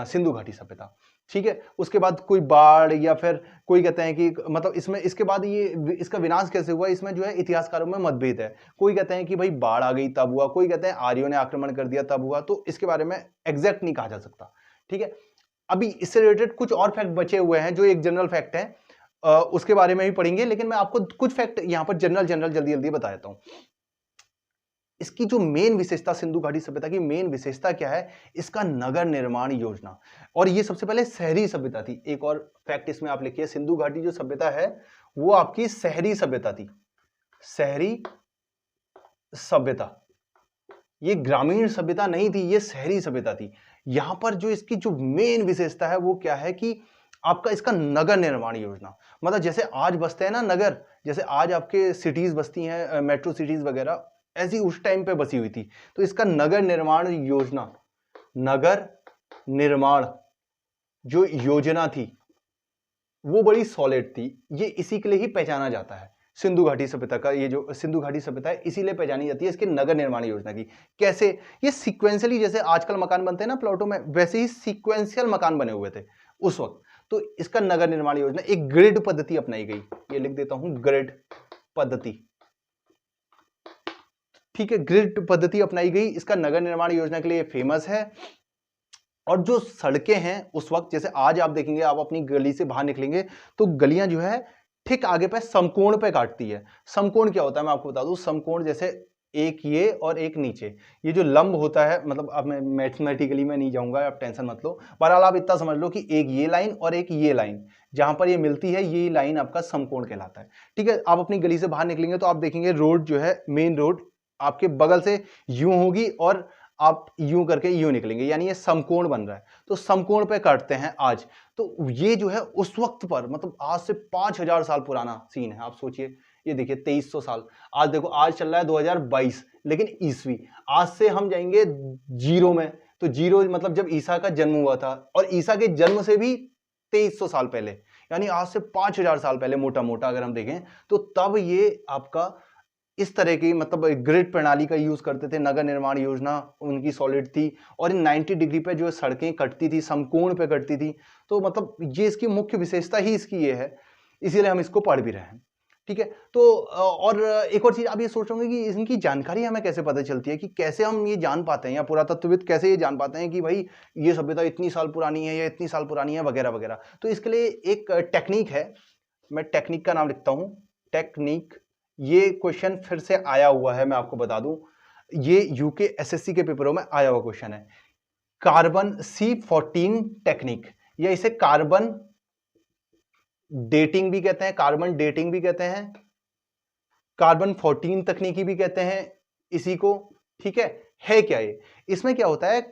सिंधु घाटी सभ्यता। ठीक है, उसके बाद कोई बाढ़, या फिर कोई कहते हैं कि मतलब इसमें इसके बाद ये इसका विनाश कैसे हुआ, इसमें जो है इतिहासकारों में मतभेद है। कोई कहते हैं कि भाई बाढ़ आ गई तब हुआ, कोई कहते हैं आर्यों ने आक्रमण कर दिया तब हुआ। तो इसके बारे में एग्जैक्ट नहीं कहा जा सकता। ठीक है, अभी इससे रिलेटेड कुछ और फैक्ट बचे हुए हैं जो एक जनरल फैक्ट है, उसके बारे में भी पढ़ेंगे, लेकिन मैं आपको कुछ फैक्ट यहां पर जनरल जल्दी जल्दी बता देता हूं। इसकी जो मेन विशेषता, सिंधु घाटी सभ्यता की मेन विशेषता क्या है? इसका नगर निर्माण योजना। और ये सबसे पहले शहरी सभ्यता थी। एक और फैक्ट इसमें आप लिखिए, सिंधु घाटी जो सभ्यता है वो आपकी शहरी सभ्यता थी। शहरी सभ्यता, ये ग्रामीण सभ्यता नहीं थी, ये शहरी सभ्यता थी। यहां पर जो इसकी जो मेन विशेषता है वो क्या है कि आपका इसका नगर निर्माण योजना। मतलब जैसे आज बसते हैं ना नगर, जैसे आज आपके सिटीज बसती हैं, मेट्रो सिटीज वगैरह, ऐसी उस टाइम पे बसी हुई थी। तो इसका नगर निर्माण योजना, नगर निर्माण जो योजना थी वो बड़ी सॉलिड थी। ये इसी के लिए ही पहचाना जाता है सिंधु घाटी सभ्यता का। ये जो सिंधु घाटी सभ्यता है इसीलिए पहचानी जाती है इसके नगर निर्माण योजना की। कैसे? ये सीक्वेंशियली, जैसे आजकल मकान बनते हैं ना प्लॉटों में, वैसे ही सीक्वेंशियल मकान बने हुए थे उस वक्त। तो इसका नगर निर्माण योजना एक ग्रिड पद्धति अपनाई गई, ये लिख देता हूं ग्रिड पद्धति, ठीक है, ग्रिड पद्धति अपनाई गई। इसका नगर निर्माण योजना के लिए फेमस है। और जो सड़कें हैं उस वक्त, जैसे आज आप देखेंगे, आप अपनी गली से बाहर निकलेंगे तो गलियां जो है ठीक आगे पे समकोण पे काटती है। समकोण क्या होता है मैं आपको बता दूं, समकोण जैसे एक ये और एक नीचे, ये जो लंब होता है, मतलब अब मैं मैथमेटिकली में नहीं जाऊंगा, आप टेंशन मत लो, बहरहाल आप इतना समझ लो कि एक ये लाइन और एक ये लाइन जहां पर ये मिलती है, ये लाइन आपका समकोण कहलाता है, ठीक है। आप अपनी गली से बाहर निकलेंगे तो आप देखेंगे रोड जो है, मेन रोड आपके बगल से यूं होगी और आप यूं करके यूं निकलेंगे, यानी ये समकोण बन रहा है। तो समकोण पे काटते हैं आज। तो ये जो है उस वक्त पर, मतलब आज से 5000 साल पुराना सीन है। आप सोचिए, ये देखिए 2300 साल, आज देखो आज चल रहा है 2022, लेकिन ईस्वी, आज से हम जाएंगे जीरो में। तो जीरो मतलब जब ईसा का जन्म हुआ था, और ईसा के जन्म से भी 2300 साल पहले, यानी आज से 5000 साल पहले मोटा मोटा अगर हम देखें, तो तब ये आपका इस तरह की मतलब ग्रिड प्रणाली का यूज करते थे। नगर निर्माण योजना उनकी सॉलिड थी, और 90 डिग्री पे जो सड़कें कटती थी, समकोण पे कटती थी। तो मतलब ये इसकी मुख्य विशेषता ही इसकी ये है, इसीलिए हम इसको पढ़ भी रहे हैं, ठीक है। तो और एक और चीज आप ये सोचोगे कि इनकी जानकारी हमें कैसे पता चलती है, कि कैसे हम ये जान पाते हैं, या पुरातत्वविद कैसे ये जान पाते हैं कि भाई ये सभ्यता इतनी साल पुरानी है या इतनी साल पुरानी है वगैरह वगैरह। तो इसके लिए एक टेक्निक है, मैं टेक्निक का नाम लिखता हूं, टेक्निक। ये क्वेश्चन फिर से आया हुआ है, मैं आपको बता दूं, ये यूके एसएससी के पेपरों में आया हुआ क्वेश्चन है। कार्बन C14 टेक्निक, या इसे कार्बन डेटिंग भी कहते हैं, कार्बन डेटिंग भी कहते हैं, कार्बन 14 तकनीकी भी कहते हैं इसी को, ठीक है क्या ये? इसमें क्या होता है,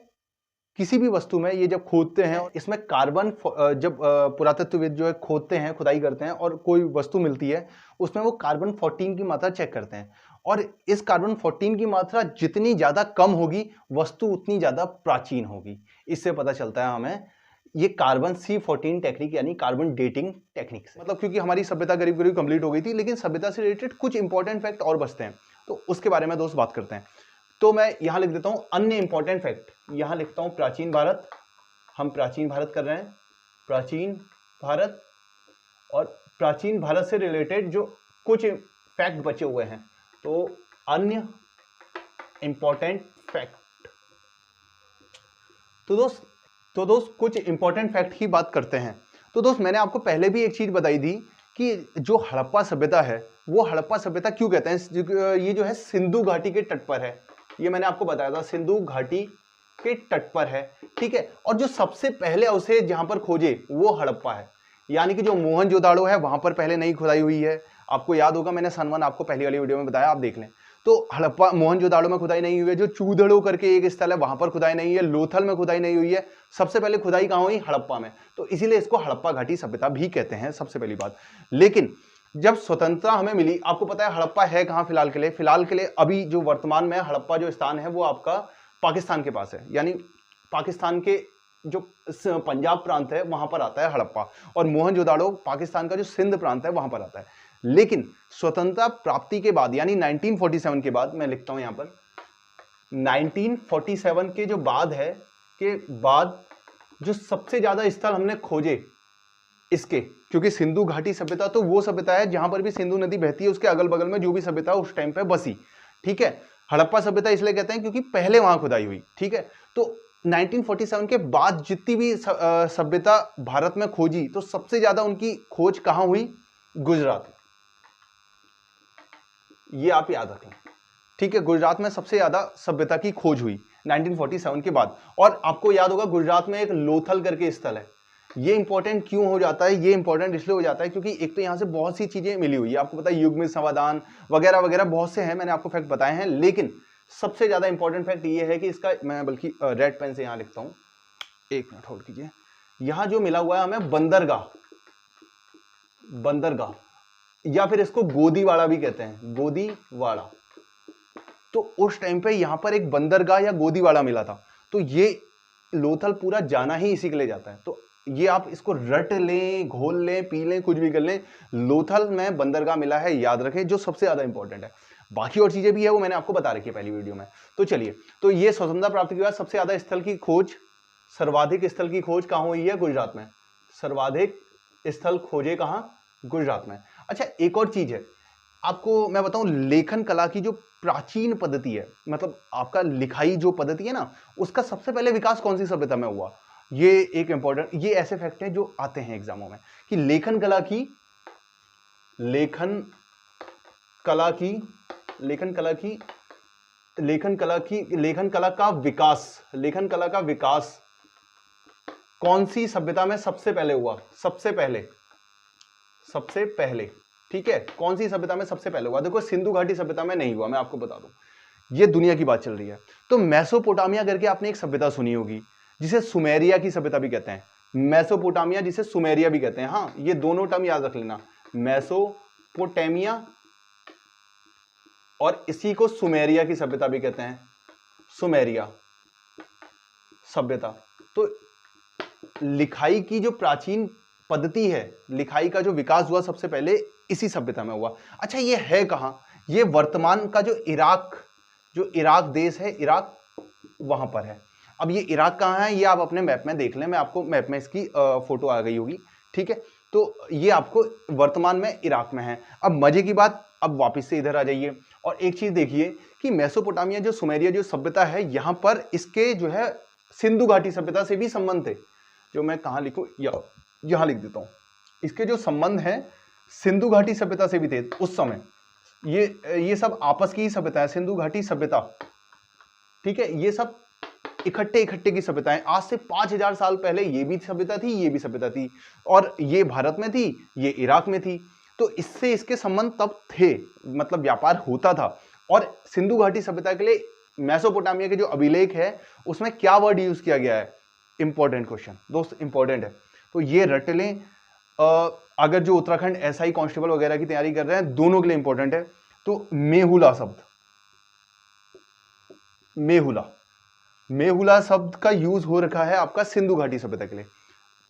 किसी भी वस्तु में ये जब खोदते हैं, इसमें कार्बन, जब पुरातत्वविद जो है खोदते हैं, खुदाई करते हैं और कोई वस्तु मिलती है, उसमें वो कार्बन 14 की मात्रा चेक करते हैं, और इस कार्बन 14 की मात्रा जितनी ज्यादा कम होगी, वस्तु उतनी ज्यादा प्राचीन होगी। इससे पता चलता है हमें ये कार्बन C14 टेक्निक, यानी कार्बन डेटिंग टेक्निक से। मतलब क्योंकि हमारी सभ्यता करीब करीब कंप्लीट हो गई थी, लेकिन सभ्यता से रिलेटेड कुछ इंपॉर्टेंट फैक्ट और बचते हैं, तो उसके बारे में दोस्त बात करते हैं। तो मैं यहां लिख देता हूं अन्य इंपॉर्टेंट फैक्ट, यहां लिखता हूं प्राचीन भारत, हम प्राचीन भारत कर रहे हैं, प्राचीन भारत, और प्राचीन भारत से रिलेटेड जो कुछ फैक्ट बचे हुए हैं, तो अन्य इंपॉर्टेंट फैक्ट। तो दोस्त कुछ इंपॉर्टेंट फैक्ट की बात करते हैं। तो दोस्त मैंने आपको पहले भी एक चीज बताई थी कि जो हड़प्पा सभ्यता है, वो हड़प्पा सभ्यता क्यों कहते हैं, ये जो है सिंधु घाटी के तट पर है, ये मैंने आपको बताया था, सिंधु घाटी के तट पर है, ठीक है। और जो सबसे पहले अवशेष जहां पर खोजे वो हड़प्पा है, यानी कि जो मोहनजोदाड़ो है वहां पर पहले नहीं खुदाई हुई है। आपको याद होगा, मैंने सन 1 आपको पहली वाली वीडियो में बताया, आप देख लें। तो हड़प्पा मोहनजोदाड़ो में खुदाई नहीं हुई है, जो चूदड़ो करके एक स्थल है वहां पर खुदाई नहीं है, लोथल में खुदाई नहीं हुई है। सबसे पहले खुदाई कहां हुई? हड़प्पा में, तो इसीलिए इसको हड़प्पा घाटी सभ्यता भी कहते हैं, सबसे पहली बात। लेकिन जब स्वतंत्रता हमें मिली, आपको पता है हड़प्पा है कहां फिलहाल के लिए? फिलहाल के लिए अभी जो वर्तमान में हड़प्पा जो स्थान है वो आपका पाकिस्तान के पास है, यानी पाकिस्तान के जो पंजाब प्रांत है वहां पर आता है हड़प्पा, और मोहनजोदाड़ो पाकिस्तान का जो सिंध प्रांत है वहां पर आता है। लेकिन स्वतंत्रता प्राप्ति के बाद, यानी 1947 के बाद, मैं लिखता हूं यहां पर 1947 के जो बाद है, के बाद जो सबसे ज्यादा स्थल हमने खोजे इसके, क्योंकि सिंधु घाटी सभ्यता तो वो सभ्यता है जहां पर भी सिंधु नदी बहती है, उसके अगल बगल में जो भी सभ्यता उस टाइम पे बसी, ठीक है। हड़प्पा सभ्यता इसलिए कहते हैं क्योंकि पहले वहां खुदाई हुई, ठीक है। तो 1947 के बाद जितनी भी सभ्यता भारत में खोजी, तो सबसे ज्यादा उनकी खोज कहां हुई? गुजरात। ये आप याद रखें, ठीक है। गुजरात में सबसे ज्यादा सभ्यता की खोज हुई 1947 के बाद। और आपको याद होगा गुजरात में एक लोथल करके स्थल है। ये इंपॉर्टेंट क्यों हो जाता है? ये इंपॉर्टेंट इसलिए हो जाता है क्योंकि एक तो यहाँ से बहुत सी चीजें मिली हुई है, आपको पता है युग्मित समाधान वगैरह वगैरह बहुत से हैं, मैंने आपको फैक्ट बताए हैं। लेकिन सबसे ज्यादा इंपॉर्टेंट फैक्ट ये है कि इसका, मैं बल्कि रेड पेन से यहाँ लिखता हूँ, एक मिनट होल्ड कीजिए। यहाँ जो मिला हुआ है हमें बंदरगाह, बंदरगाह, या फिर इसको गोदीवाड़ा भी कहते हैं, गोदीवाड़ा। तो उस टाइम पे यहाँ पर एक बंदरगाह या गोदीवाड़ा मिला था। तो ये लोथल पूरा जाना ही इसी के लिए जाता है। तो ये आप इसको रट लें, घोल लें, पी लें, कुछ भी कर लें, लोथल में बंदरगाह मिला है, याद रखें, जो सबसे ज्यादा इंपॉर्टेंट है। बाकी और चीजें भी है वो मैंने आपको बता रखी है पहली वीडियो में। तो चलिए, तो ये स्वतंत्रता प्राप्ति के बाद सबसे ज्यादा स्थल की खोज, सर्वाधिक स्थल की खोज कहां हुई है? गुजरात में। सर्वाधिक स्थल खोजे कहां? गुजरात में। अच्छा एक और चीज है, आपको मैं बताऊं, लेखन कला की जो प्राचीन पद्धति है, मतलब आपका लिखाई जो पद्धति है ना, उसका सबसे पहले विकास कौन सी सभ्यता में हुआ? ये एक इंपॉर्टेंट, ये ऐसे फैक्ट हैं जो आते हैं एग्जामों में कि लेखन कला का विकास कौन सी सभ्यता में सबसे पहले हुआ? सबसे पहले, ठीक है, कौन सी सभ्यता में सबसे पहले हुआ? देखो सिंधु घाटी सभ्यता में नहीं हुआ, मैं आपको बता दूं, ये दुनिया की बात चल रही है। तो मेसोपोटामिया करके आपने एक सभ्यता सुनी होगी, जिसे सुमेरिया की सभ्यता भी कहते हैं। मेसोपोटामिया जिसे सुमेरिया भी कहते हैं, हाँ ये दोनों टर्म याद रख लेना, मेसोपोटामिया और इसी को सुमेरिया की सभ्यता भी कहते हैं, सुमेरिया सभ्यता। तो लिखाई की जो प्राचीन पद्धति है, लिखाई का जो विकास हुआ सबसे पहले इसी सभ्यता में हुआ। अच्छा ये है कहां? ये वर्तमान का जो इराक देश है, इराक वहां पर है। अब ये इराक कहां है, ये आप अपने मैप में देख लें, मैं आपको मैप में इसकी फोटो आ गई होगी, ठीक है। तो ये आपको वर्तमान में इराक में है। अब मजे की बात, अब वापस से इधर आ जाइए और एक चीज देखिए कि मेसोपोटामिया जो सुमेरिया जो सभ्यता है, यहां पर इसके जो है सिंधु घाटी सभ्यता से भी संबंध थे। जो मैं कहां लिखूं, यहां लिख देता हूं, इसके जो संबंध है सिंधु घाटी सभ्यता से भी थे उस समय। ये सब आपस की ही सभ्यता है, सिंधु घाटी सभ्यता, ठीक है। ये सब इकट्ठे की सभ्यताएं। आज से 5000 साल पहले ये भी सभ्यता थी, ये भी सभ्यता थी, और ये भारत में थी, ये इराक में थी। तो इससे इसके संबंध तब थे, मतलब व्यापार होता था। और सिंधु घाटी सभ्यता के लिए मेसोपोटामिया के जो अभिलेख है उसमें क्या वर्ड यूज किया गया है? इंपॉर्टेंट क्वेश्चन दोस्त, इंपॉर्टेंट है, तो ये रट लें। अगर जो उत्तराखंड एसआई कांस्टेबल वगैरह की तैयारी कर रहे हैं, दोनों के लिए इंपॉर्टेंट है। तो मेहुला शब्द, मेहुला शब्द का यूज हो रखा है आपका सिंधु घाटी सभ्यता के लिए।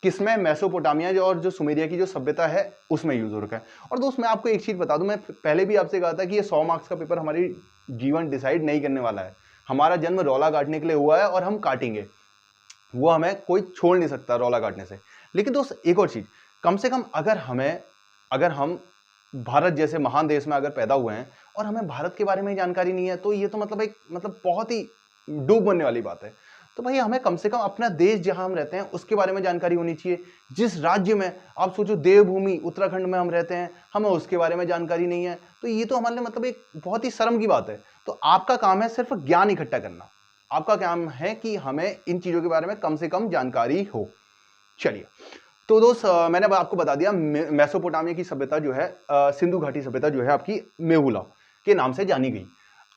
किसमें? मेसोपोटामिया और जो सुमेरिया की जो सभ्यता है उसमें यूज हो रखा है। और दोस्त मैं आपको एक चीज बता दूं, मैं पहले भी आपसे कहा था कि ये 100 मार्क्स का पेपर हमारी जीवन डिसाइड नहीं करने वाला है। हमारा जन्म रौला काटने के लिए हुआ है और हम काटेंगे, वो हमें कोई छोड़ नहीं सकता रौला काटने से। लेकिन दोस्त एक और चीज, कम से कम अगर हम भारत जैसे महान देश में अगर पैदा हुए हैं और हमें भारत के बारे में जानकारी नहीं है, तो ये तो मतलब बहुत ही डूब मरने वाली बात है। तो भाई हमें कम से कम अपना देश जहां हम रहते हैं उसके बारे में जानकारी होनी चाहिए। जिस राज्य में आप सोचो, देवभूमि उत्तराखंड में हम रहते हैं, हमें उसके बारे में जानकारी नहीं है, तो ये तो हमारे लिए मतलब एक बहुत ही शर्म की बात है। तो आपका काम है सिर्फ ज्ञान इकट्ठा करना, आपका काम है कि हमें इन चीजों के बारे में कम से कम जानकारी हो। चलिए, तो दोस्त मैंने आपको बता दिया मेसोपोटामिया की सभ्यता जो है, सिंधु घाटी सभ्यता जो है आपकी मेहुला के नाम से जानी गई।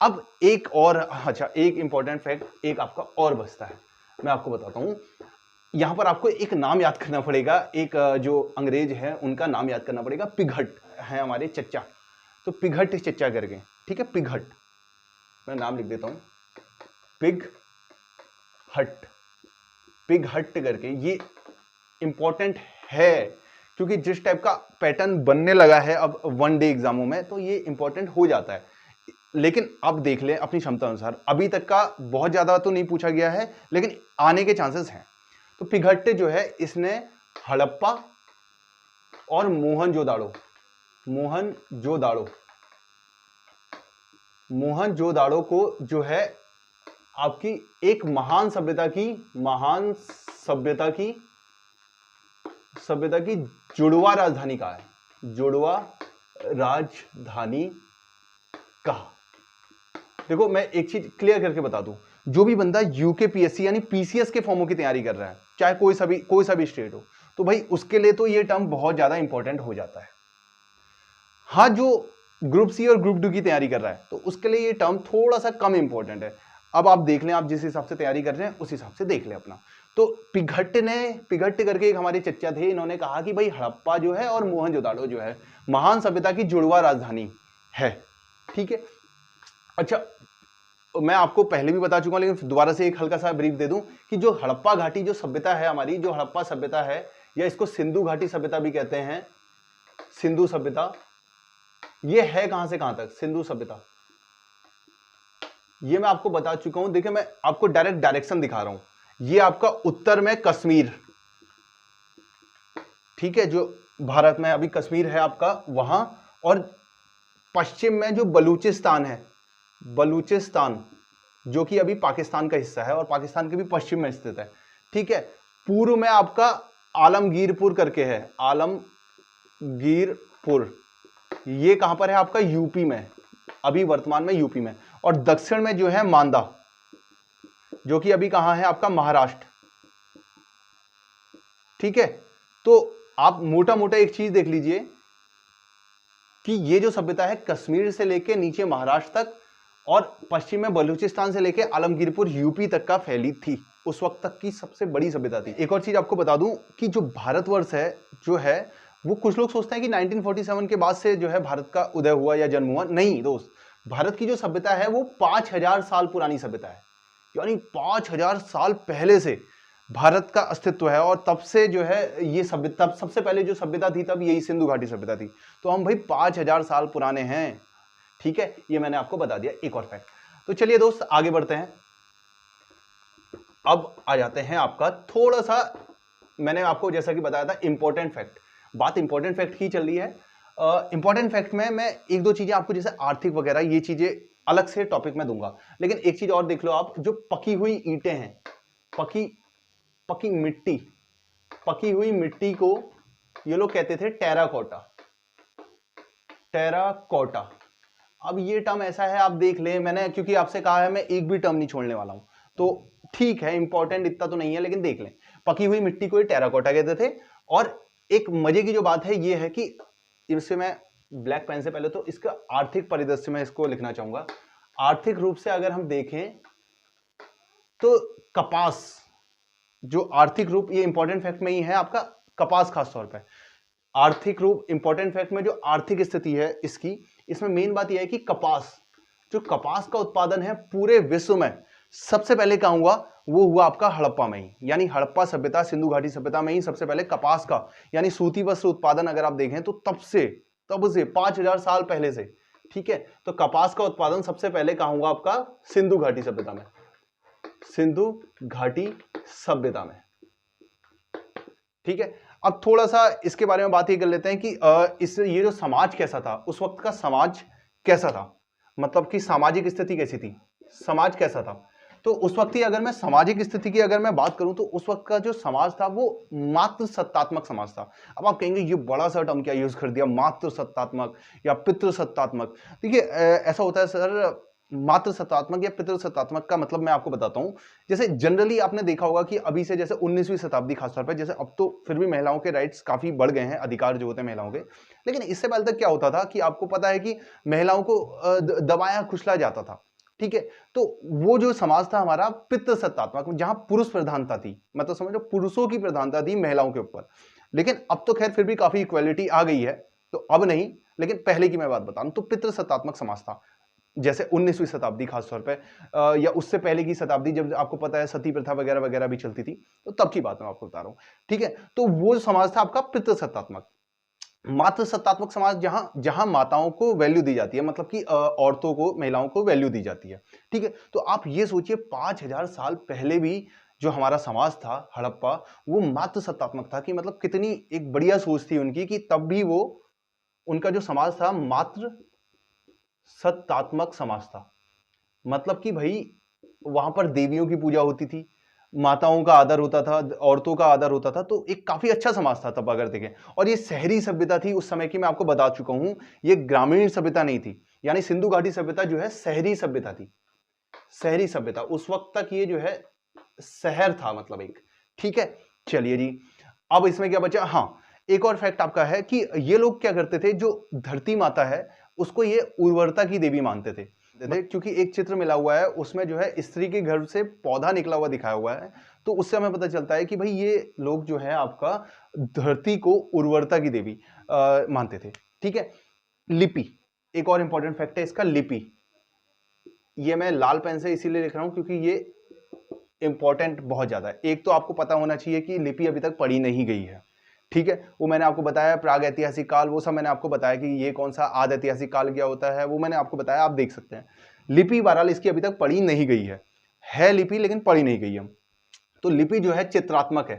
अब एक और, अच्छा एक इंपॉर्टेंट फैक्ट एक आपका और बचता है, मैं आपको बताता हूं। यहां पर आपको एक नाम याद करना पड़ेगा, एक जो अंग्रेज है उनका नाम याद करना पड़ेगा। पिघट है हमारे चच्चा, तो पिघट चच्चा करके, ठीक है, पिघट, मैं नाम लिख देता हूं, पिघट करके। ये इंपॉर्टेंट है क्योंकि जिस टाइप का पैटर्न बनने लगा है अब वन डे एग्जामों में, तो ये इंपॉर्टेंट हो जाता है। लेकिन अब देख लें अपनी क्षमता अनुसार, अभी तक का बहुत ज्यादा तो नहीं पूछा गया है, लेकिन आने के चांसेस हैं। तो पिघट जो है, इसने हड़प्पा और मोहनजोदाड़ो को जो है आपकी एक महान सभ्यता की जुड़वा राजधानी कहा है, जुड़वा राजधानी कहा। देखो मैं एक चीज क्लियर करके बता दूं, जो भी बंदा यूकेपीएससी यानी पीसीएस के फॉर्मों की तैयारी कर रहा है, चाहे कोई सा भी स्टेट हो, तो भाई उसके लिए तो ये टर्म बहुत ज्यादा इंपॉर्टेंट हो जाता है। हाँ, जो ग्रुप सी और ग्रुप 2 की तैयारी कर रहा है तो उसके लिए ये टर्म थोड़ा सा कम इंपॉर्टेंट है। अब आप देख लें, आप जिस हिसाब से तैयारी कर रहे हैं उस हिसाब से देख लें अपना। तो पिघट करके एक हमारे चच्चा थे, इन्होंने कहा कि भाई हड़प्पा जो है और मोहनजोदाड़ो जो है महान सभ्यता की जुड़वा राजधानी है, ठीक है। अच्छा, मैं आपको पहले भी बता चुका हूं, लेकिन दोबारा से एक हल्का सा ब्रीफ दे दूं कि जो हड़प्पा घाटी जो सभ्यता है हमारी, जो हड़प्पा सभ्यता है, या इसको सिंधु घाटी सभ्यता भी कहते हैं, सिंधु सभ्यता, ये है कहां से कहां तक सिंधु सभ्यता, ये मैं आपको बता चुका हूं। देखिए मैं आपको डायरेक्ट डायरेक्शन दिखा रहा हूं। ये आपका उत्तर में कश्मीर, ठीक है, जो भारत में अभी कश्मीर है आपका वहां, और पश्चिम में जो बलूचिस्तान है, बलूचिस्तान जो कि अभी पाकिस्तान का हिस्सा है और पाकिस्तान के भी पश्चिम में स्थित है। ठीक है, पूर्व में आपका आलमगीरपुर करके है, आलमगीरपुर, ये कहां पर है आपका यूपी में, अभी वर्तमान में यूपी में। और दक्षिण में जो है मांदा, जो कि अभी कहां है आपका महाराष्ट्र। ठीक है, तो आप मोटा मोटा एक चीज देख लीजिए कि ये जो सभ्यता है कश्मीर से लेके नीचे महाराष्ट्र तक और पश्चिम में बलूचिस्तान से लेके आलमगीरपुर यूपी तक का फैली थी, उस वक्त तक की सबसे बड़ी सभ्यता थी। एक और चीज आपको बता दूं कि जो भारतवर्ष है जो है वो कुछ लोग सोचते हैं कि 1947 के बाद से जो है भारत का उदय हुआ या जन्म हुआ। नहीं दोस्त, भारत की जो सभ्यता है वो 5000 साल पुरानी सभ्यता है, यानी 5000 साल पहले से भारत का अस्तित्व है। और तब से जो है ये सभ्यता, सबसे पहले जो सभ्यता थी तब यही सिंधु घाटी सभ्यता थी। तो हम भाई 5000 साल पुराने हैं। ठीक है, ये मैंने आपको बता दिया एक और फैक्ट। तो चलिए दोस्त आगे बढ़ते हैं। अब आ जाते हैं आपका थोड़ा सा, मैंने आपको जैसा कि बताया था इंपॉर्टेंट फैक्ट, बात इंपॉर्टेंट फैक्ट की चल रही है। इंपॉर्टेंट फैक्ट में मैं एक दो चीजें आपको, जैसे आर्थिक वगैरह ये चीजें अलग से टॉपिक में दूंगा, लेकिन एक चीज और देख लो आप, जो पकी हुई ईंटें हैं, पकी मिट्टी, पकी हुई मिट्टी को ये लोग कहते थे टेराकोटा, टेराकोटा। अब ये टर्म ऐसा है, आप देख ले, मैंने क्योंकि आपसे कहा है मैं एक भी टर्म नहीं छोड़ने वाला हूं, तो ठीक है, इंपॉर्टेंट इतना तो नहीं है, लेकिन देख लें। पकी हुई मिट्टी को टेराकोटा कहते थे। और एक मजे की जो बात है ये है कि इससे मैं ब्लैक पेन से पहले तो इसका आर्थिक परिदृश्य में इसको लिखना चाहूंगा। आर्थिक रूप से अगर हम देखें तो कपास, जो आर्थिक रूप, ये इंपॉर्टेंट फैक्ट में ही है आपका, कपास खास तौर पे आर्थिक रूप, इंपॉर्टेंट फैक्ट में जो आर्थिक स्थिति है इसकी, इसमें मेन बात यह है कि कपास, जो कपास का उत्पादन है पूरे विश्व में सबसे पहले कहां हुआ, वो हुआ आपका हड़प्पा में ही, यानी हड़प्पा सभ्यता, सिंधु घाटी सभ्यता में ही सबसे पहले कपास का यानी सूती वस्त्र उत्पादन अगर आप देखें तो तब से 5000 साल पहले से। ठीक है, तो कपास का उत्पादन सबसे पहले कहां हुआ आपका, सिंधु घाटी सभ्यता में, सिंधु घाटी सभ्यता में। ठीक है, अब थोड़ा सा इसके बारे में बात ये कर लेते हैं कि ये जो समाज कैसा था, उस वक्त का समाज कैसा था, मतलब कि सामाजिक स्थिति कैसी थी, समाज कैसा था। तो उस वक्त की अगर मैं सामाजिक स्थिति की अगर मैं बात करूं तो उस वक्त का जो समाज था वो मातृ सत्तात्मक समाज था। अब आप कहेंगे ये बड़ा सा टर्म क्या यूज कर दिया, मातृ सत्तात्मक या पितृ सत्तात्मक। देखिए ऐसा होता है सर, मातृ सत्तात्मक या पितृ सत्तात्मक का मतलब मैं आपको बताता हूं। जैसे जनरली आपने देखा होगा कि अभी से जैसे 19वीं शताब्दी खासतौर पर, जैसे अब तो फिर भी महिलाओं के राइट्स काफी बढ़ गए हैं, अधिकार जो होते हैं महिलाओं के, लेकिन इससे पहले तक क्या होता था कि आपको पता है कि महिलाओं को दबाया कुचला जाता था। ठीक है, तो वो जो समाज था हमारा पितृ सत्तात्मक, जहां पुरुष प्रधानता थी, मतलब समझो पुरुषों की प्रधानता थी महिलाओं के ऊपर। लेकिन अब तो खैर फिर भी काफी इक्वालिटी आ गई है, तो अब नहीं, लेकिन पहले की मैं बात बता रहा हूं। तो पितृ सत्तात्मक समाज था, जैसे 19वीं शताब्दी खासतौर पे या उससे पहले की शताब्दी, जब आपको पता है सती प्रथा वगैरह वगैरह भी चलती थी, तो तब की बात मैं आपको बता रहा हूं। ठीक है, तो वो समाज था आपका पितृ सत्तात्मक। मातृ सत्तात्मक समाज, जहां माताओं को वैल्यू दी जाती है, मतलब कि औरतों को, महिलाओं को वैल्यू दी जाती है। ठीक है, तो आप ये सोचिए 5000 साल पहले भी जो हमारा समाज था हड़प्पा, वो मातृ सत्तात्मक था, कि मतलब कितनी एक बढ़िया सोच थी उनकी, कि तब भी वो, उनका जो समाज था मातृ सत्तात्मक समाज था। मतलब कि भाई वहां पर देवियों की पूजा होती थी, माताओं का आदर होता था, औरतों का आदर होता था, तो एक काफी अच्छा समाज था तब अगर देखें। और ये शहरी सभ्यता थी उस समय की, मैं आपको बता चुका हूं, ये ग्रामीण सभ्यता नहीं थी। यानी सिंधु घाटी सभ्यता जो है शहरी सभ्यता थी, शहरी सभ्यता उस वक्त तक ये जो है शहर था, मतलब एक। ठीक है, चलिए जी, अब इसमें क्या बचा, हाँ एक और फैक्ट आपका है कि ये लोग क्या करते थे, जो धरती माता है उसको ये उर्वरता की देवी मानते थे, क्योंकि एक चित्र मिला हुआ है उसमें जो है स्त्री के गर्भ से पौधा निकला हुआ दिखाया हुआ है, तो उससे हमें पता चलता है कि भाई ये लोग जो है आपका धरती को उर्वरता की देवी मानते थे। ठीक है, लिपि, एक और इंपॉर्टेंट फैक्ट है इसका, लिपि। ये मैं लाल पेन से इसीलिए लिख रहा हूं क्योंकि ये इंपॉर्टेंट बहुत ज्यादा है। एक तो आपको पता होना चाहिए कि लिपि अभी तक पढ़ी नहीं गई है। ठीक है, वो मैंने आपको बताया, प्राग ऐतिहासिक काल, वो सब मैंने आपको बताया कि ये कौन सा आद ऐतिहासिक काल क्या होता है, वो मैंने आपको बताया, आप देख सकते हैं। लिपि बहरहाल इसकी अभी तक पढ़ी नहीं गई है लिपि, लेकिन पढ़ी नहीं गई है। तो लिपि जो है चित्रात्मक है,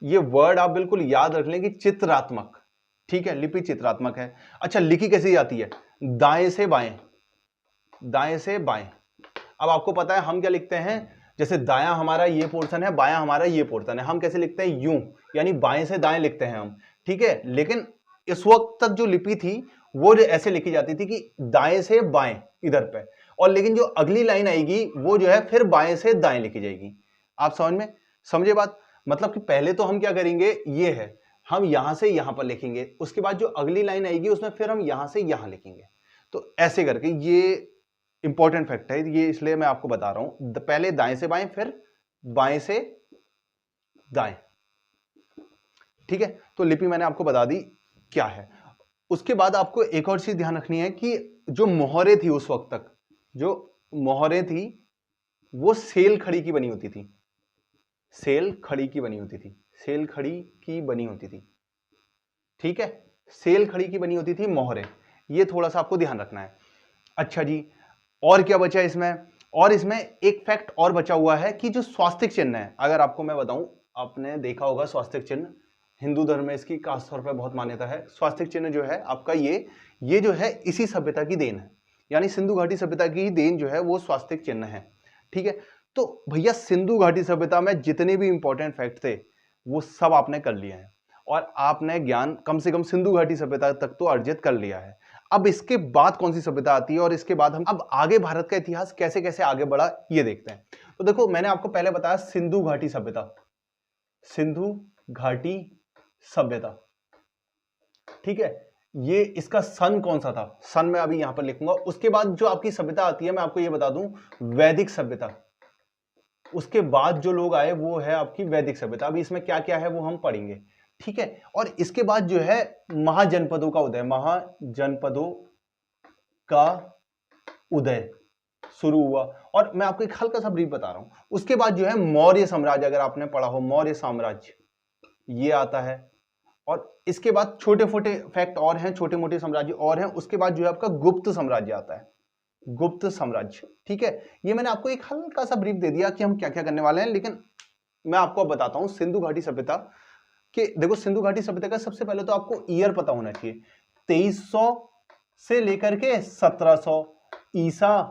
ये वर्ड आप बिल्कुल याद रख लें कि चित्रात्मक, ठीक है, लिपि चित्रात्मक है। अच्छा, लिखी कैसी जाती है? दाएं से बाएं, दाएं से बाएं। अब आपको पता है हम क्या लिखते हैं, जैसे दायां हमारा ये पोर्शन है, बायां हमारा ये पोर्शन है, हम कैसे लिखते हैं? यूं, यानी बाएं से दाएं लिखते हैं हम, ठीक है। लेकिन इस वक्त तक जो लिपि थी वो ऐसे लिखी जाती थी कि दाएं से बाएं इधर पे, और लेकिन जो अगली लाइन आएगी वो जो है फिर बाएं से दाएं लिखी जाएगी। आप समझे बात? मतलब कि पहले तो हम क्या करेंगे, ये है, हम यहां से यहां पर लिखेंगे, उसके बाद जो अगली लाइन आएगी उसमें फिर हम यहां से यहां लिखेंगे। तो ऐसे करके, ये इंपॉर्टेंट फैक्ट है ये, इसलिए मैं आपको बता रहा हूं, पहले दाएं से बाएं फिर बाएं से दाएं, ठीक है। तो लिपि मैंने आपको बता दी क्या है। उसके बाद आपको एक और चीज ध्यान रखनी है कि जो मोहरे थी उस वक्त तक, जो मोहरे थी वो सेल खड़ी की बनी होती थी, सेल खड़ी की बनी होती थी, सेल खड़ी की बनी होती थी, ठीक है, सेल खड़ी की बनी होती थी मोहरे। ये थोड़ा सा आपको ध्यान रखना है। अच्छा जी, और क्या बचा इसमें? और इसमें एक फैक्ट और बचा हुआ है कि जो स्वास्तिक चिन्ह है, अगर आपको मैं बताऊं, आपने देखा होगा स्वास्तिक चिन्ह, हिंदू धर्म में इसकी खास तौर पर बहुत मान्यता है। स्वास्तिक चिन्ह जो है आपका, ये जो है इसी सभ्यता की देन है, यानी सिंधु घाटी सभ्यता की देन जो है वो स्वास्तिक चिन्ह है, ठीक है। तो भैया सिंधु घाटी सभ्यता में जितने भी इंपॉर्टेंट फैक्ट थे वो सब आपने कर लिए हैं, और आपने ज्ञान कम से कम सिंधु घाटी सभ्यता तक तो अर्जित कर लिया है। अब इसके बाद कौन सी सभ्यता आती है, और इसके बाद हम अब आगे भारत का इतिहास कैसे कैसे आगे बढ़ा ये देखते हैं। तो देखो, मैंने आपको पहले बताया सिंधु घाटी सभ्यता, सिंधु घाटी सभ्यता, ठीक है। ये इसका सन कौन सा था, सन मैं अभी यहां पर लिखूंगा। उसके बाद जो आपकी सभ्यता आती है, मैं आपको ये बता दूं, वैदिक सभ्यता। उसके बाद जो लोग आए वो है आपकी वैदिक सभ्यता। अभी इसमें क्या क्या है वो हम पढ़ेंगे, ठीक है। और इसके बाद जो है महाजनपदों का उदय, महाजनपदों का उदय शुरू हुआ। और मैं आपको एक हल्का सा ब्रीफ बता रहा हूं। उसके बाद जो है मौर्य साम्राज्य, अगर आपने पढ़ा हो मौर्य साम्राज्य, ये आता है। और इसके बाद छोटे छोटे फैक्ट और हैं, छोटे मोटे साम्राज्य और हैं। उसके बाद जो है आपका गुप्त साम्राज्य आता है, गुप्त साम्राज्य, ठीक है। ये मैंने आपको एक हल्का सा ब्रीफ दे दिया कि हम क्या क्या करने वाले हैं, लेकिन मैं आपको अब बताता हूं सिंधु घाटी सभ्यता के। देखो, सिंधु घाटी सभ्यता का सबसे पहले तो आपको ईयर पता होना चाहिए, 2300 से लेकर के 1700 ईसा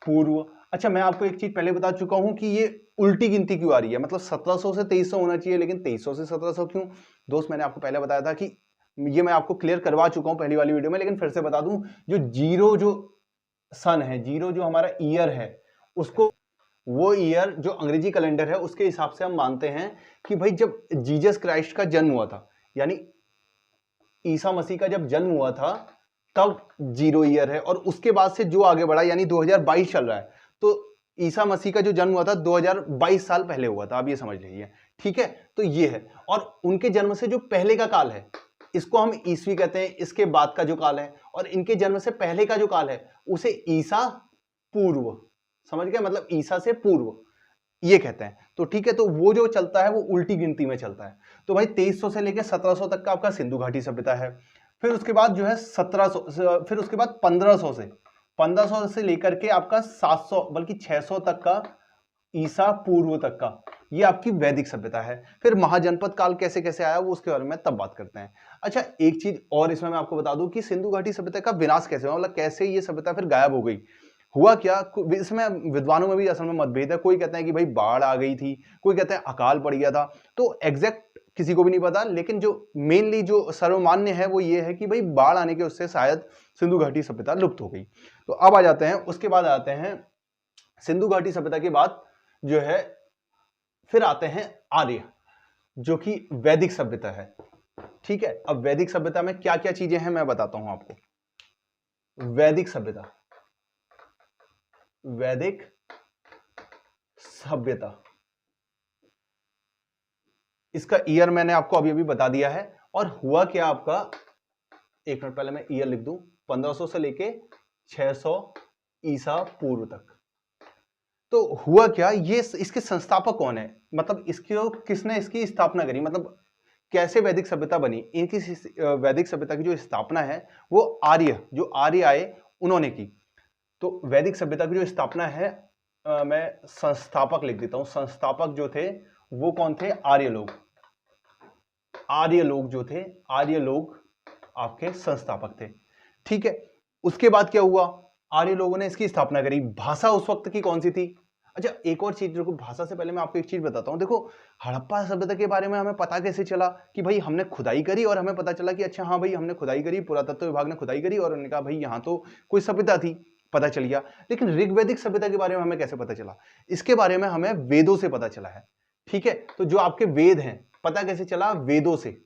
पूर्व। अच्छा, मैं आपको एक चीज पहले बता चुका हूं कि ये उल्टी गिनती क्यों आ रही है, मतलब 1700 से 2300 होना चाहिए, लेकिन 2300 से 1700 क्यों? दोस्त, मैंने आपको पहले बताया था कि ये मैं आपको क्लियर करवा चुका हूं पहली वाली वीडियो में, लेकिन फिर से बता दूं, जो जीरो जो सन है, जीरो जो हमारा ईयर है, उसको, वो ईयर जो अंग्रेजी कैलेंडर है उसके हिसाब से हम मानते हैं कि भाई जब जीसस क्राइस्ट का जन्म हुआ था, यानी ईसा मसीह का जब जन्म हुआ था, तब जीरो ईयर है। और उसके बाद से जो आगे बढ़ा, यानी 2022 चल रहा है, तो ईसा मसीह का जो जन्म हुआ था 2022 साल पहले हुआ था, आप ये समझ लीजिए, ठीक है। तो ये है, और उनके जन्म से जो पहले का काल है इसको हम ईस्वी कहते हैं, इसके बाद का जो काल है, और इनके जन्म से पहले का जो काल है उसे ईसा पूर्व, समझ गए, मतलब ईसा से पूर्व ये कहते हैं। तो ठीक है, तो वो जो चलता है वो उल्टी गिनती में चलता है। तो भाई 2300 से लेकर 1700 तक का आपका सिंधु घाटी सभ्यता है। फिर उसके बाद जो है 1700, फिर उसके बाद 1500 से लेकर के आपका 700 बल्कि 600 तक का ईसा पूर्व तक का, ये आपकी वैदिक सभ्यता है। फिर महाजनपद काल कैसे कैसे आया वो उसके बारे में तब बात करते हैं। अच्छा, एक चीज और इसमें मैं आपको बता दूं कि सिंधु घाटी सभ्यता का विनाश कैसे हुआ, मतलब कैसे ये सभ्यता फिर गायब हो गई, हुआ क्या। इसमें विद्वानों में भी असल में मतभेद है। कोई कहता है कि भाई बाढ़ आ गई थी, कोई कहता है अकाल पड़ गया था, तो एग्जैक्ट किसी को भी नहीं पता, लेकिन जो मेनली जो सर्वमान्य है वो ये है कि भाई बाढ़ आने के उससे शायद सिंधु घाटी सभ्यता लुप्त हो गई। तो अब आ जाते हैं, उसके बाद आते हैं सिंधु घाटी सभ्यता के बाद जो है फिर आते हैं आर्य, जो कि वैदिक सभ्यता है, ठीक है। अब वैदिक सभ्यता में क्या क्या चीजें हैं मैं बताता हूं आपको। वैदिक सभ्यता, वैदिक सभ्यता, इसका ईयर मैंने आपको अभी अभी बता दिया है। और हुआ क्या आपका, एक मिनट पहले मैं ईयर लिख दूं, 1500 से लेके 600 ईसा पूर्व तक। तो हुआ क्या, ये इसके संस्थापक कौन है, मतलब इसको किसने इसकी स्थापना करी, मतलब कैसे वैदिक सभ्यता बनी। इनकी वैदिक सभ्यता की जो स्थापना है वो आर्य, जो आर्य आए उन्होंने की। तो वैदिक सभ्यता की जो स्थापना है, मैं संस्थापक लिख देता हूं, संस्थापक जो थे वो कौन थे, आर्य लोग, आर्य लोग जो थे, आर्य लोग आपके संस्थापक थे। ठीक है, उसके बाद क्या हुआ, आर्य लोगों ने इसकी स्थापना करी। भाषा उस वक्त की कौन सी थी? अच्छा, एक और चीज, देखो भाषा से पहले मैं आपको एक चीज बताता हूं। देखो हड़प्पा सभ्यता के बारे में हमें पता कैसे चला कि भाई हमने खुदाई करी और हमें पता चला कि अच्छा हाँ भाई हमने खुदाई करी, पुरातत्व विभाग ने खुदाई करी और उन्होंने कहा भाई यहाँ तो कोई सभ्यता थी, पता चल गया। लेकिन ऋग्वैदिक सभ्यता के बारे में हमें कैसे पता चला? इसके बारे में हमें वेदों से पता चला है। ठीक है, तो जो आपके वेद हैं, पता कैसे चला? वेदों से,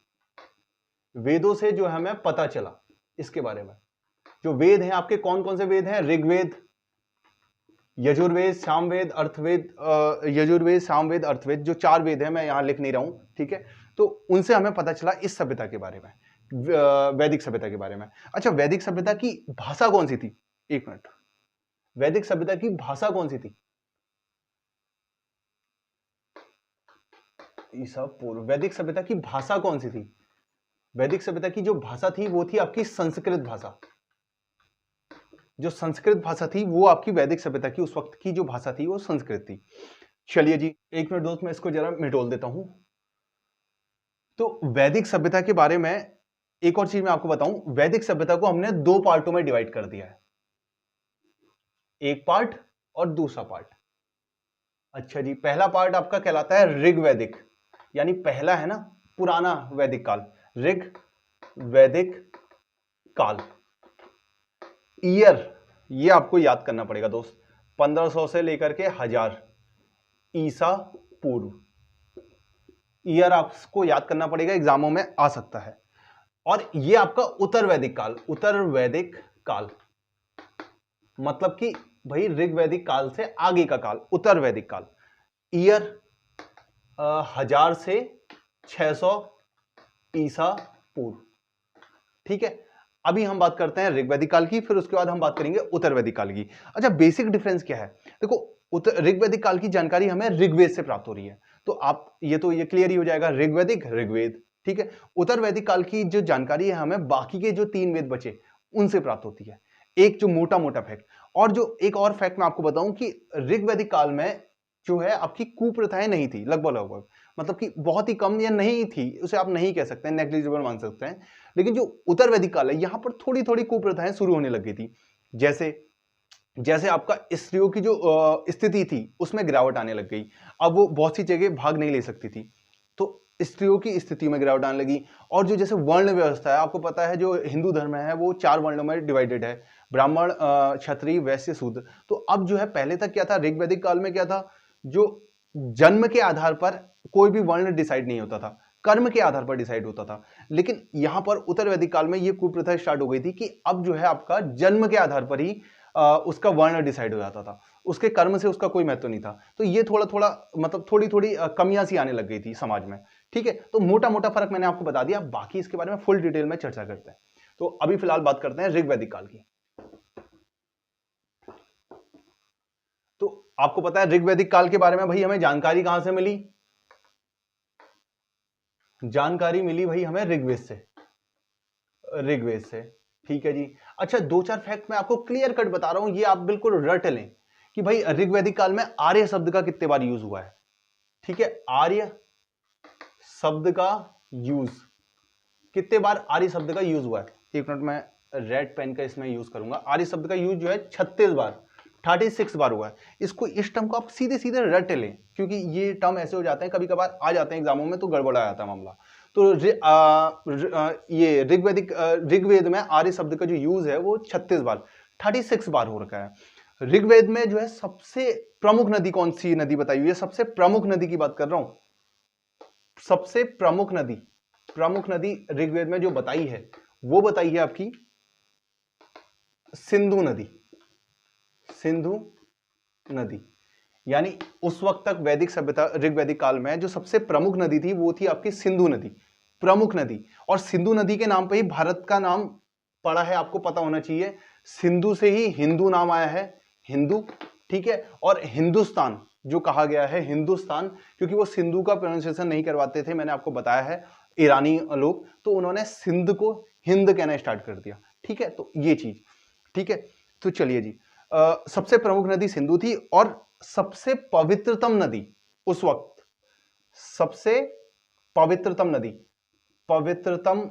वेदों से जो हमें पता चला इसके बारे में। जो वेद हैं आपके, कौन कौन से वेद हैं? ऋग्वेद, यजुर्वेद, सामवेद, अर्थवेद, यजुर्वेद, सामवेद, अर्थवेद, जो 4 वेद हैं, मैं यहां लिख नहीं रहा हूं। ठीक है, तो उनसे हमें पता चला इस सभ्यता के बारे में, वैदिक सभ्यता के बारे में। अच्छा, वैदिक सभ्यता की भाषा कौन सी थी? एक मिनट, वैदिक सभ्यता की भाषा कौन सी थी? ईसा पूर्व। वैदिक सभ्यता की भाषा कौन सी थी? वैदिक सभ्यता की जो भाषा थी वो थी आपकी संस्कृत भाषा। जो संस्कृत भाषा थी वो आपकी वैदिक सभ्यता की उस वक्त की जो भाषा थी वो संस्कृत थी। चलिए जी, एक मिनट दोस्त, मैं इसको जरा मिटोल देता हूं। तो वैदिक सभ्यता के बारे में एक और चीज मैं आपको बताऊं। वैदिक सभ्यता को हमने 2 पार्टों में डिवाइड कर दिया है, एक पार्ट और दूसरा पार्ट। अच्छा जी, पहला पार्ट आपका कहलाता है ऋग्वैदिक, यानी पहला है ना पुराना वैदिक काल, ऋग वैदिक काल। ईयर ये आपको याद करना पड़ेगा दोस्त, 1500 से लेकर के 1000 ईसा पूर्व। ईयर आपको याद करना पड़ेगा, एग्जामों में आ सकता है। और ये आपका उत्तर वैदिक काल, उत्तर वैदिक काल मतलब कि भाई ऋग्वैदिक काल से आगे का काल, उत्तर वैदिक काल। ईयर 1000 से 600 ईसा पूर्व। ठीक है, अभी हम बात करते हैं ऋग्वैदिक काल की, फिर उसके बाद हम बात करेंगे उत्तर वैदिक काल की। अच्छा, बेसिक डिफरेंस क्या है? देखो ऋग्वैदिक काल की जानकारी हमें ऋग्वेद से प्राप्त हो रही है, तो आप ये क्लियर ही हो जाएगा, ऋग्वैदिक ऋग्वेद। ठीक है, उत्तर वैदिक काल की जो जानकारी है हमें बाकी के जो 3 वेद बचे उनसे प्राप्त होती है। एक जो मोटा मोटा फैक्ट, और जो एक और फैक्ट मैं आपको बताऊं कि ऋग्वैदिक काल में जो है आपकी कुप्रथाएं नहीं थी, लगभग लगभग, मतलब कि बहुत ही कम या नहीं थी, उसे आप नहीं कह सकते, नेग्लिजिबल मान सकते हैं। लेकिन जो उत्तर वैदिक काल है यहां पर थोड़ी थोड़ी कुप्रथाएं शुरू होने लग गई थी। जैसे जैसे आपका स्त्रियों की जो स्थिति थी उसमें गिरावट आने लग गई। अब वो बहुत सी जगह भाग नहीं ले सकती थी, तो स्त्रियों की स्थिति में गिरावट आने लगी। और जो जैसे वर्ण व्यवस्था है, आपको पता है जो हिंदू धर्म है वो 4 वर्णों में डिवाइडेड है, ब्राह्मण, क्षत्रिय, वैश्य, शूद्र। तो अब जो है पहले तक क्या था, ऋग्वैदिक काल में क्या था, जो जन्म के आधार पर कोई भी वर्ण डिसाइड नहीं होता था, कर्म के आधार पर डिसाइड होता था। लेकिन यहां पर उत्तर वैदिक काल में यह कुप्रथा स्टार्ट हो गई थी कि अब जो है आपका जन्म के आधार पर ही उसका वर्ण डिसाइड हो जाता था, उसके कर्म से उसका कोई महत्व नहीं था। तो ये थोड़ा थोड़ा मतलब थोड़ी थोड़ी कमियां सी आने लग गई थी समाज में। ठीक है, तो मोटा मोटा फर्क मैंने आपको बता दिया, बाकी इसके बारे में फुल डिटेल में चर्चा करते हैं। तो अभी फिलहाल बात करते हैं ऋग्वैदिक काल की। तो आपको पता है ऋग्वैदिक काल के बारे में भाई हमें जानकारी कहां से मिली? जानकारी मिली भाई हमें ऋग्वेद से, ऋग्वेद से। ठीक है जी। अच्छा, 2-4 फैक्ट मैं आपको क्लियर कट बता रहा हूं, ये आप बिल्कुल रट लें कि भाई ऋग्वैदिक काल में आर्य शब्द का कितने बार यूज हुआ है। ठीक है, आर्य शब्द का यूज कितने बार, आर्य शब्द का यूज हुआ है? एक मिनट, मैं रेड पेन का इसमें यूज करूंगा। आर्य शब्द का यूज जो है 36 बार, 36 बार हुआ है। इसको, इस टर्म को आप सीधे सीधे रट लें, क्योंकि ये टर्म ऐसे हो जाते हैं कभी कभार आ जाते हैं एग्जामों में, तो गड़बड़ा जाता है मामला। तो ये ऋग्वेद में आर्य शब्द का जो यूज है वो 36 बार, 36 बार हो रखा है। ऋग्वेद में जो है सबसे प्रमुख नदी कौन सी नदी बताई हुई है? सबसे प्रमुख नदी की बात कर रहा हूं, सबसे प्रमुख नदी ऋग्वेद में जो बताई है वो बताई है आपकी सिंधु नदी। सिंधु नदी, यानी उस वक्त तक वैदिक सभ्यता, ऋग्वैदिक काल में जो सबसे प्रमुख नदी थी वो थी आपकी सिंधु नदी, प्रमुख नदी। और सिंधु नदी के नाम पे ही भारत का नाम पड़ा है, आपको पता होना चाहिए। सिंधु से ही हिंदू नाम आया है, हिंदू। ठीक है, और हिंदुस्तान जो कहा गया है, हिंदुस्तान, क्योंकि वो सिंधु का प्रोनाउंसिएशन नहीं करवाते थे, मैंने आपको बताया है, ईरानी लोग, तो उन्होंने सिंध को हिंद कहना स्टार्ट कर दिया। ठीक है, तो ये चीज। ठीक है, तो चलिए जी, सबसे प्रमुख नदी सिंधु थी। और सबसे पवित्रतम नदी उस वक्त, सबसे पवित्रतम नदी पवित्रतम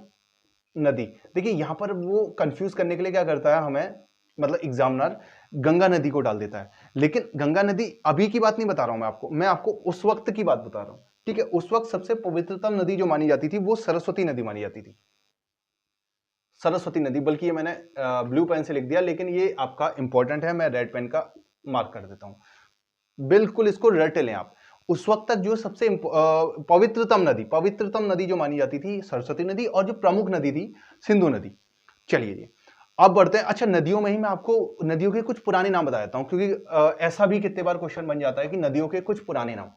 नदी। देखिए यहां पर वो कंफ्यूज करने के लिए क्या करता है हमें, मतलब एग्जामिनर गंगा नदी को डाल देता है, लेकिन गंगा नदी अभी की बात नहीं बता रहा हूं मैं आपको उस वक्त की बात बता रहा हूं। ठीक है, उस वक्त सबसे पवित्रतम नदी जो मानी जाती थी वो सरस्वती नदी मानी जाती थी, सरस्वती नदी। बल्कि ये मैंने ब्लू पेन से लिख दिया, लेकिन ये आपका इंपॉर्टेंट है, मैं रेड पेन का मार्क कर देता हूं। बिल्कुल इसको रट लें आप। उस वक्त तक जो सबसे पवित्रतम नदी जो मानी जाती थी सरस्वती नदी, और जो प्रमुख नदी थी सिंधु नदी। चलिए जी अब बढ़ते हैं। अच्छा, नदियों में ही मैं आपको नदियों के कुछ पुराने नाम बता देता हूं, क्योंकि ऐसा भी कितने बार क्वेश्चन बन जाता है कि नदियों के कुछ पुराने नाम।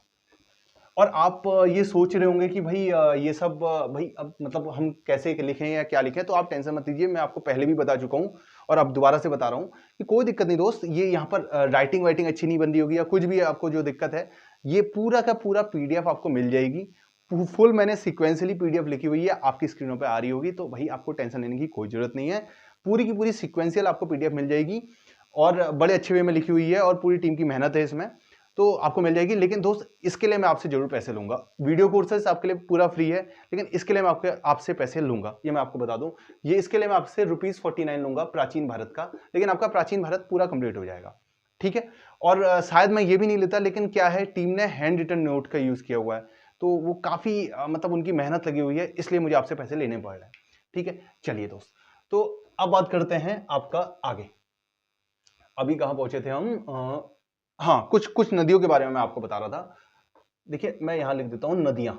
और आप ये सोच रहे होंगे कि भाई ये सब भाई अब मतलब हम कैसे लिखें या क्या लिखें, तो आप टेंशन मत लीजिए, मैं आपको पहले भी बता चुका हूं और अब दोबारा से बता रहा हूं कि कोई दिक्कत नहीं दोस्त। ये यहाँ पर राइटिंग वाइटिंग अच्छी नहीं बन रही होगी या कुछ भी आपको जो दिक्कत है, ये पूरा का पूरा पीडीएफ आपको मिल जाएगी। फुल मैंने सिक्वेंशियली पीडीएफ लिखी हुई है, आपकी स्क्रीनों पर आ रही होगी, तो भाई आपको टेंशन लेने की कोई जरूरत नहीं है। पूरी की पूरी सिक्वेंशियल आपको पीडीएफ मिल जाएगी और बड़े अच्छे वे में लिखी हुई है और पूरी टीम की मेहनत है इसमें, तो आपको मिल जाएगी। लेकिन दोस्त इसके लिए मैं आपसे जरूर पैसे लूंगा। वीडियो कोर्सेज आपके लिए पूरा फ्री है, लेकिन इसके लिए मैं आपसे पैसे लूंगा, ये मैं आपको बता दूं। ये इसके लिए मैं आपसे ₹49 लूंगा प्राचीन भारत का, लेकिन आपका प्राचीन भारत पूरा कंप्लीट हो जाएगा। ठीक है, और शायद मैं ये भी नहीं लेता, लेकिन क्या है टीम ने हैंड रिटन नोट का यूज किया हुआ है, तो वो काफी मतलब उनकी मेहनत लगी हुई है, इसलिए मुझे आपसे पैसे लेने पड़ रहे हैं। ठीक है, चलिए दोस्त, तो अब बात करते हैं आपका आगे। अभी कहां पहुंचे थे हम? हाँ, कुछ नदियों के बारे में मैं आपको बता रहा था। देखिए मैं यहां लिख देता हूं नदियां।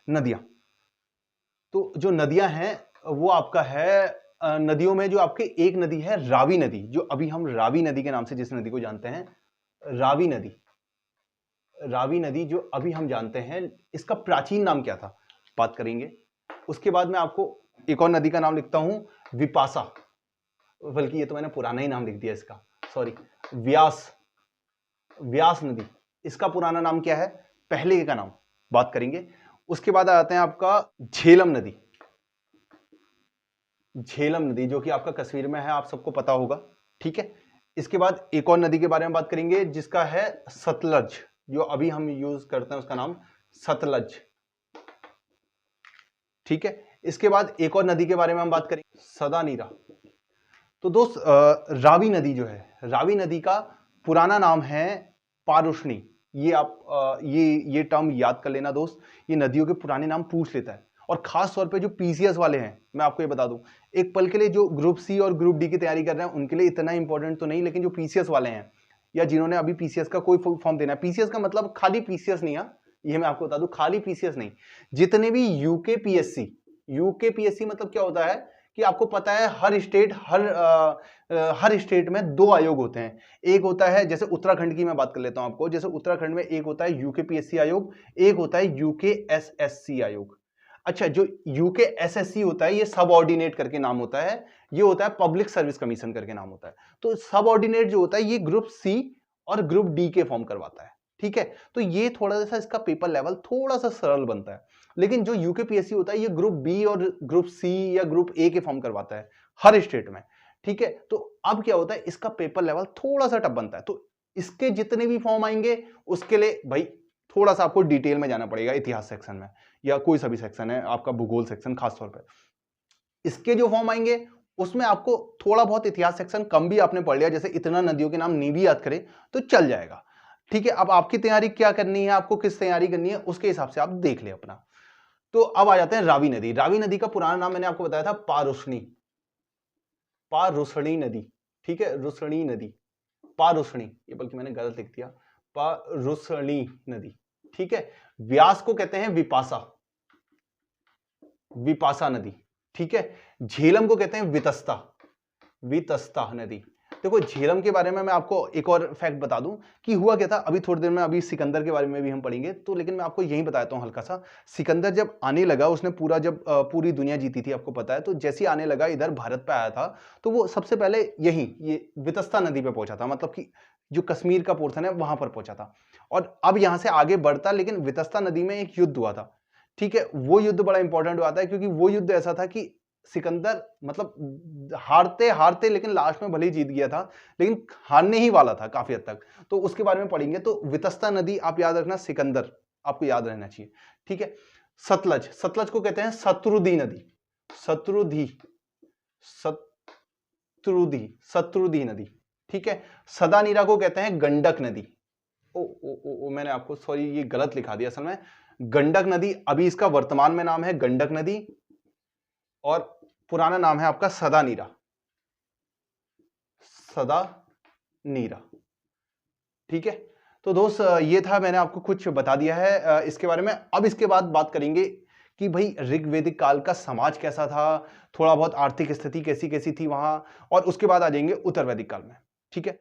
नदियां, तो जो नदियां हैं वो आपका है नदियों में जो आपके एक नदी है रावी नदी, जो अभी हम रावी नदी के नाम से जिस नदी को जानते हैं, रावी नदी। रावी नदी जो अभी हम जानते हैं, इसका प्राचीन नाम क्या था बात करेंगे। उसके बाद मैं आपको एक और नदी का नाम लिखता हूं, विपाशा। बल्कि ये तो मैंने पुराना ही नाम लिख दिया इसका, सॉरी, व्यास। व्यास नदी, इसका पुराना नाम क्या है, पहले का नाम बात करेंगे। उसके बाद आते हैं आपका झेलम नदी। झेलम नदी जो कि आपका कश्मीर में है, आप सबको पता होगा। ठीक है, इसके बाद एक और नदी के बारे में बात करेंगे जिसका है सतलज, जो अभी हम यूज करते हैं उसका नाम सतलज। ठीक है, इसके बाद एक और नदी के बारे में हम बात करेंगे, सदानीरा। तो दोस्त रावी नदी जो है, रावी नदी का पुराना नाम है पारुष्णी। ये आप ये टर्म याद कर लेना दोस्त, ये नदियों के पुराने नाम पूछ लेता है। और खास तौर पे जो पीसीएस वाले हैं, मैं आपको ये बता दूं, एक पल के लिए जो ग्रुप सी और ग्रुप डी की तैयारी कर रहे हैं उनके लिए इतना इंपॉर्टेंट तो नहीं, लेकिन जो पीसीएस वाले हैं या जिन्होंने अभी पीसीएस का कोई फॉर्म देना है, पीसीएस का मतलब खाली पीसीएस नहीं है, ये मैं आपको बता दूं, खाली पीसीएस नहीं, जितने भी यूके पीएससी मतलब क्या होता है कि आपको पता है हर स्टेट में 2 आयोग होते हैं। एक होता है, जैसे उत्तराखंड की मैं बात कर लेता हूं आपको, जैसे उत्तराखंड में एक होता है यूकेपीएससी आयोग, एक होता है यूकेएसएससी आयोग। अच्छा, जो यूकेएसएससी होता है ये सब ऑर्डिनेट करके नाम होता है, ये होता है पब्लिक सर्विस कमीशन करके नाम होता है। तो सब ऑर्डिनेट जो होता है ये ग्रुप सी और ग्रुप डी के फॉर्म करवाता है। ठीक है, तो ये थोड़ा सा इसका पेपर लेवल थोड़ा सा सरल बनता है, लेकिन जो यूकेपीएससी होता है ये ग्रुप बी और ग्रुप सी या ग्रुप ए के फॉर्म करवाता है हर स्टेट में। ठीक है, तो अब क्या होता है, इसका पेपर लेवल थोड़ा सा टफ बनता है। तो इसके जितने भी फॉर्म आएंगे उसके लिए भाई थोड़ा सा आपको डिटेल में जाना पड़ेगा, इतिहास सेक्शन में या कोई सा भी सेक्शन है आपका, भूगोल सेक्शन खासतौर पर। इसके जो फॉर्म आएंगे उसमें आपको थोड़ा बहुत इतिहास सेक्शन कम भी आपने पढ़ लिया, जैसे इतना नदियों के नाम नहीं भी याद करें तो चल जाएगा। ठीक है, अब आपकी तैयारी क्या करनी है, आपको किस तैयारी करनी है उसके हिसाब से आप देख ले अपना। तो अब आ जाते हैं रावी नदी। रावी नदी का पुराना नाम मैंने आपको बताया था पारुष्णी, पारुष्णी नदी। ठीक है, रुष्णी नदी, पारुष्णी, ये बल्कि मैंने गलत लिख दिया, पारुष्णी नदी। ठीक है, व्यास को कहते हैं विपाशा, विपाशा नदी। ठीक है, झेलम को कहते हैं वितस्ता, वितस्ता नदी। देखो झेलम के बारे में मैं आपको एक और फैक्ट बता दूं कि हुआ क्या था, अभी थोड़ी देर में अभी सिकंदर के बारे में भी हम पढ़ेंगे, तो लेकिन मैं आपको यही बताता हूं हल्का सा। सिकंदर जब आने लगा, उसने पूरी दुनिया जीती थी, आपको पता है, तो जैसे ही आने लगा इधर भारत पे आया था, तो वो सबसे पहले ये वितस्ता नदी पे पहुंचा था, मतलब कि जो कश्मीर का पोर्शन है वहां पर पहुंचा था। और अब यहां से आगे बढ़ता, लेकिन वितस्ता नदी में एक युद्ध हुआ था। ठीक है, वो युद्ध बड़ा इंपॉर्टेंट हुआ था, क्योंकि वो युद्ध ऐसा था कि सिकंदर मतलब हारते हारते लेकिन लास्ट में भले ही जीत गया था, लेकिन हारने ही वाला था काफी हद तक, तो उसके बारे में पढ़ेंगे। तो वितस्ता नदी आप याद रखना, सिकंदर आपको याद रहना चाहिए। ठीक है, सतलज, सतलज को कहते हैं शत्रुधि नदी, शत्रुधि, शत्रुधि, शत्रुधि नदी, ठीक है। सदानीरा को कहते हैं गंडक नदी। मैंने आपको सॉरी ये गलत लिखा दिया असल में, गंडक नदी अभी इसका वर्तमान में नाम है गंडक नदी और पुराना नाम है आपका सदानीरा, सदानीरा, ठीक है। तो दोस्त ये था, मैंने आपको कुछ बता दिया है इसके बारे में। अब इसके बाद बात करेंगे कि भाई ऋग्वेदिक काल का समाज कैसा था, थोड़ा बहुत आर्थिक स्थिति कैसी कैसी थी वहां, और उसके बाद आ जाएंगे उत्तर वैदिक काल में, ठीक है।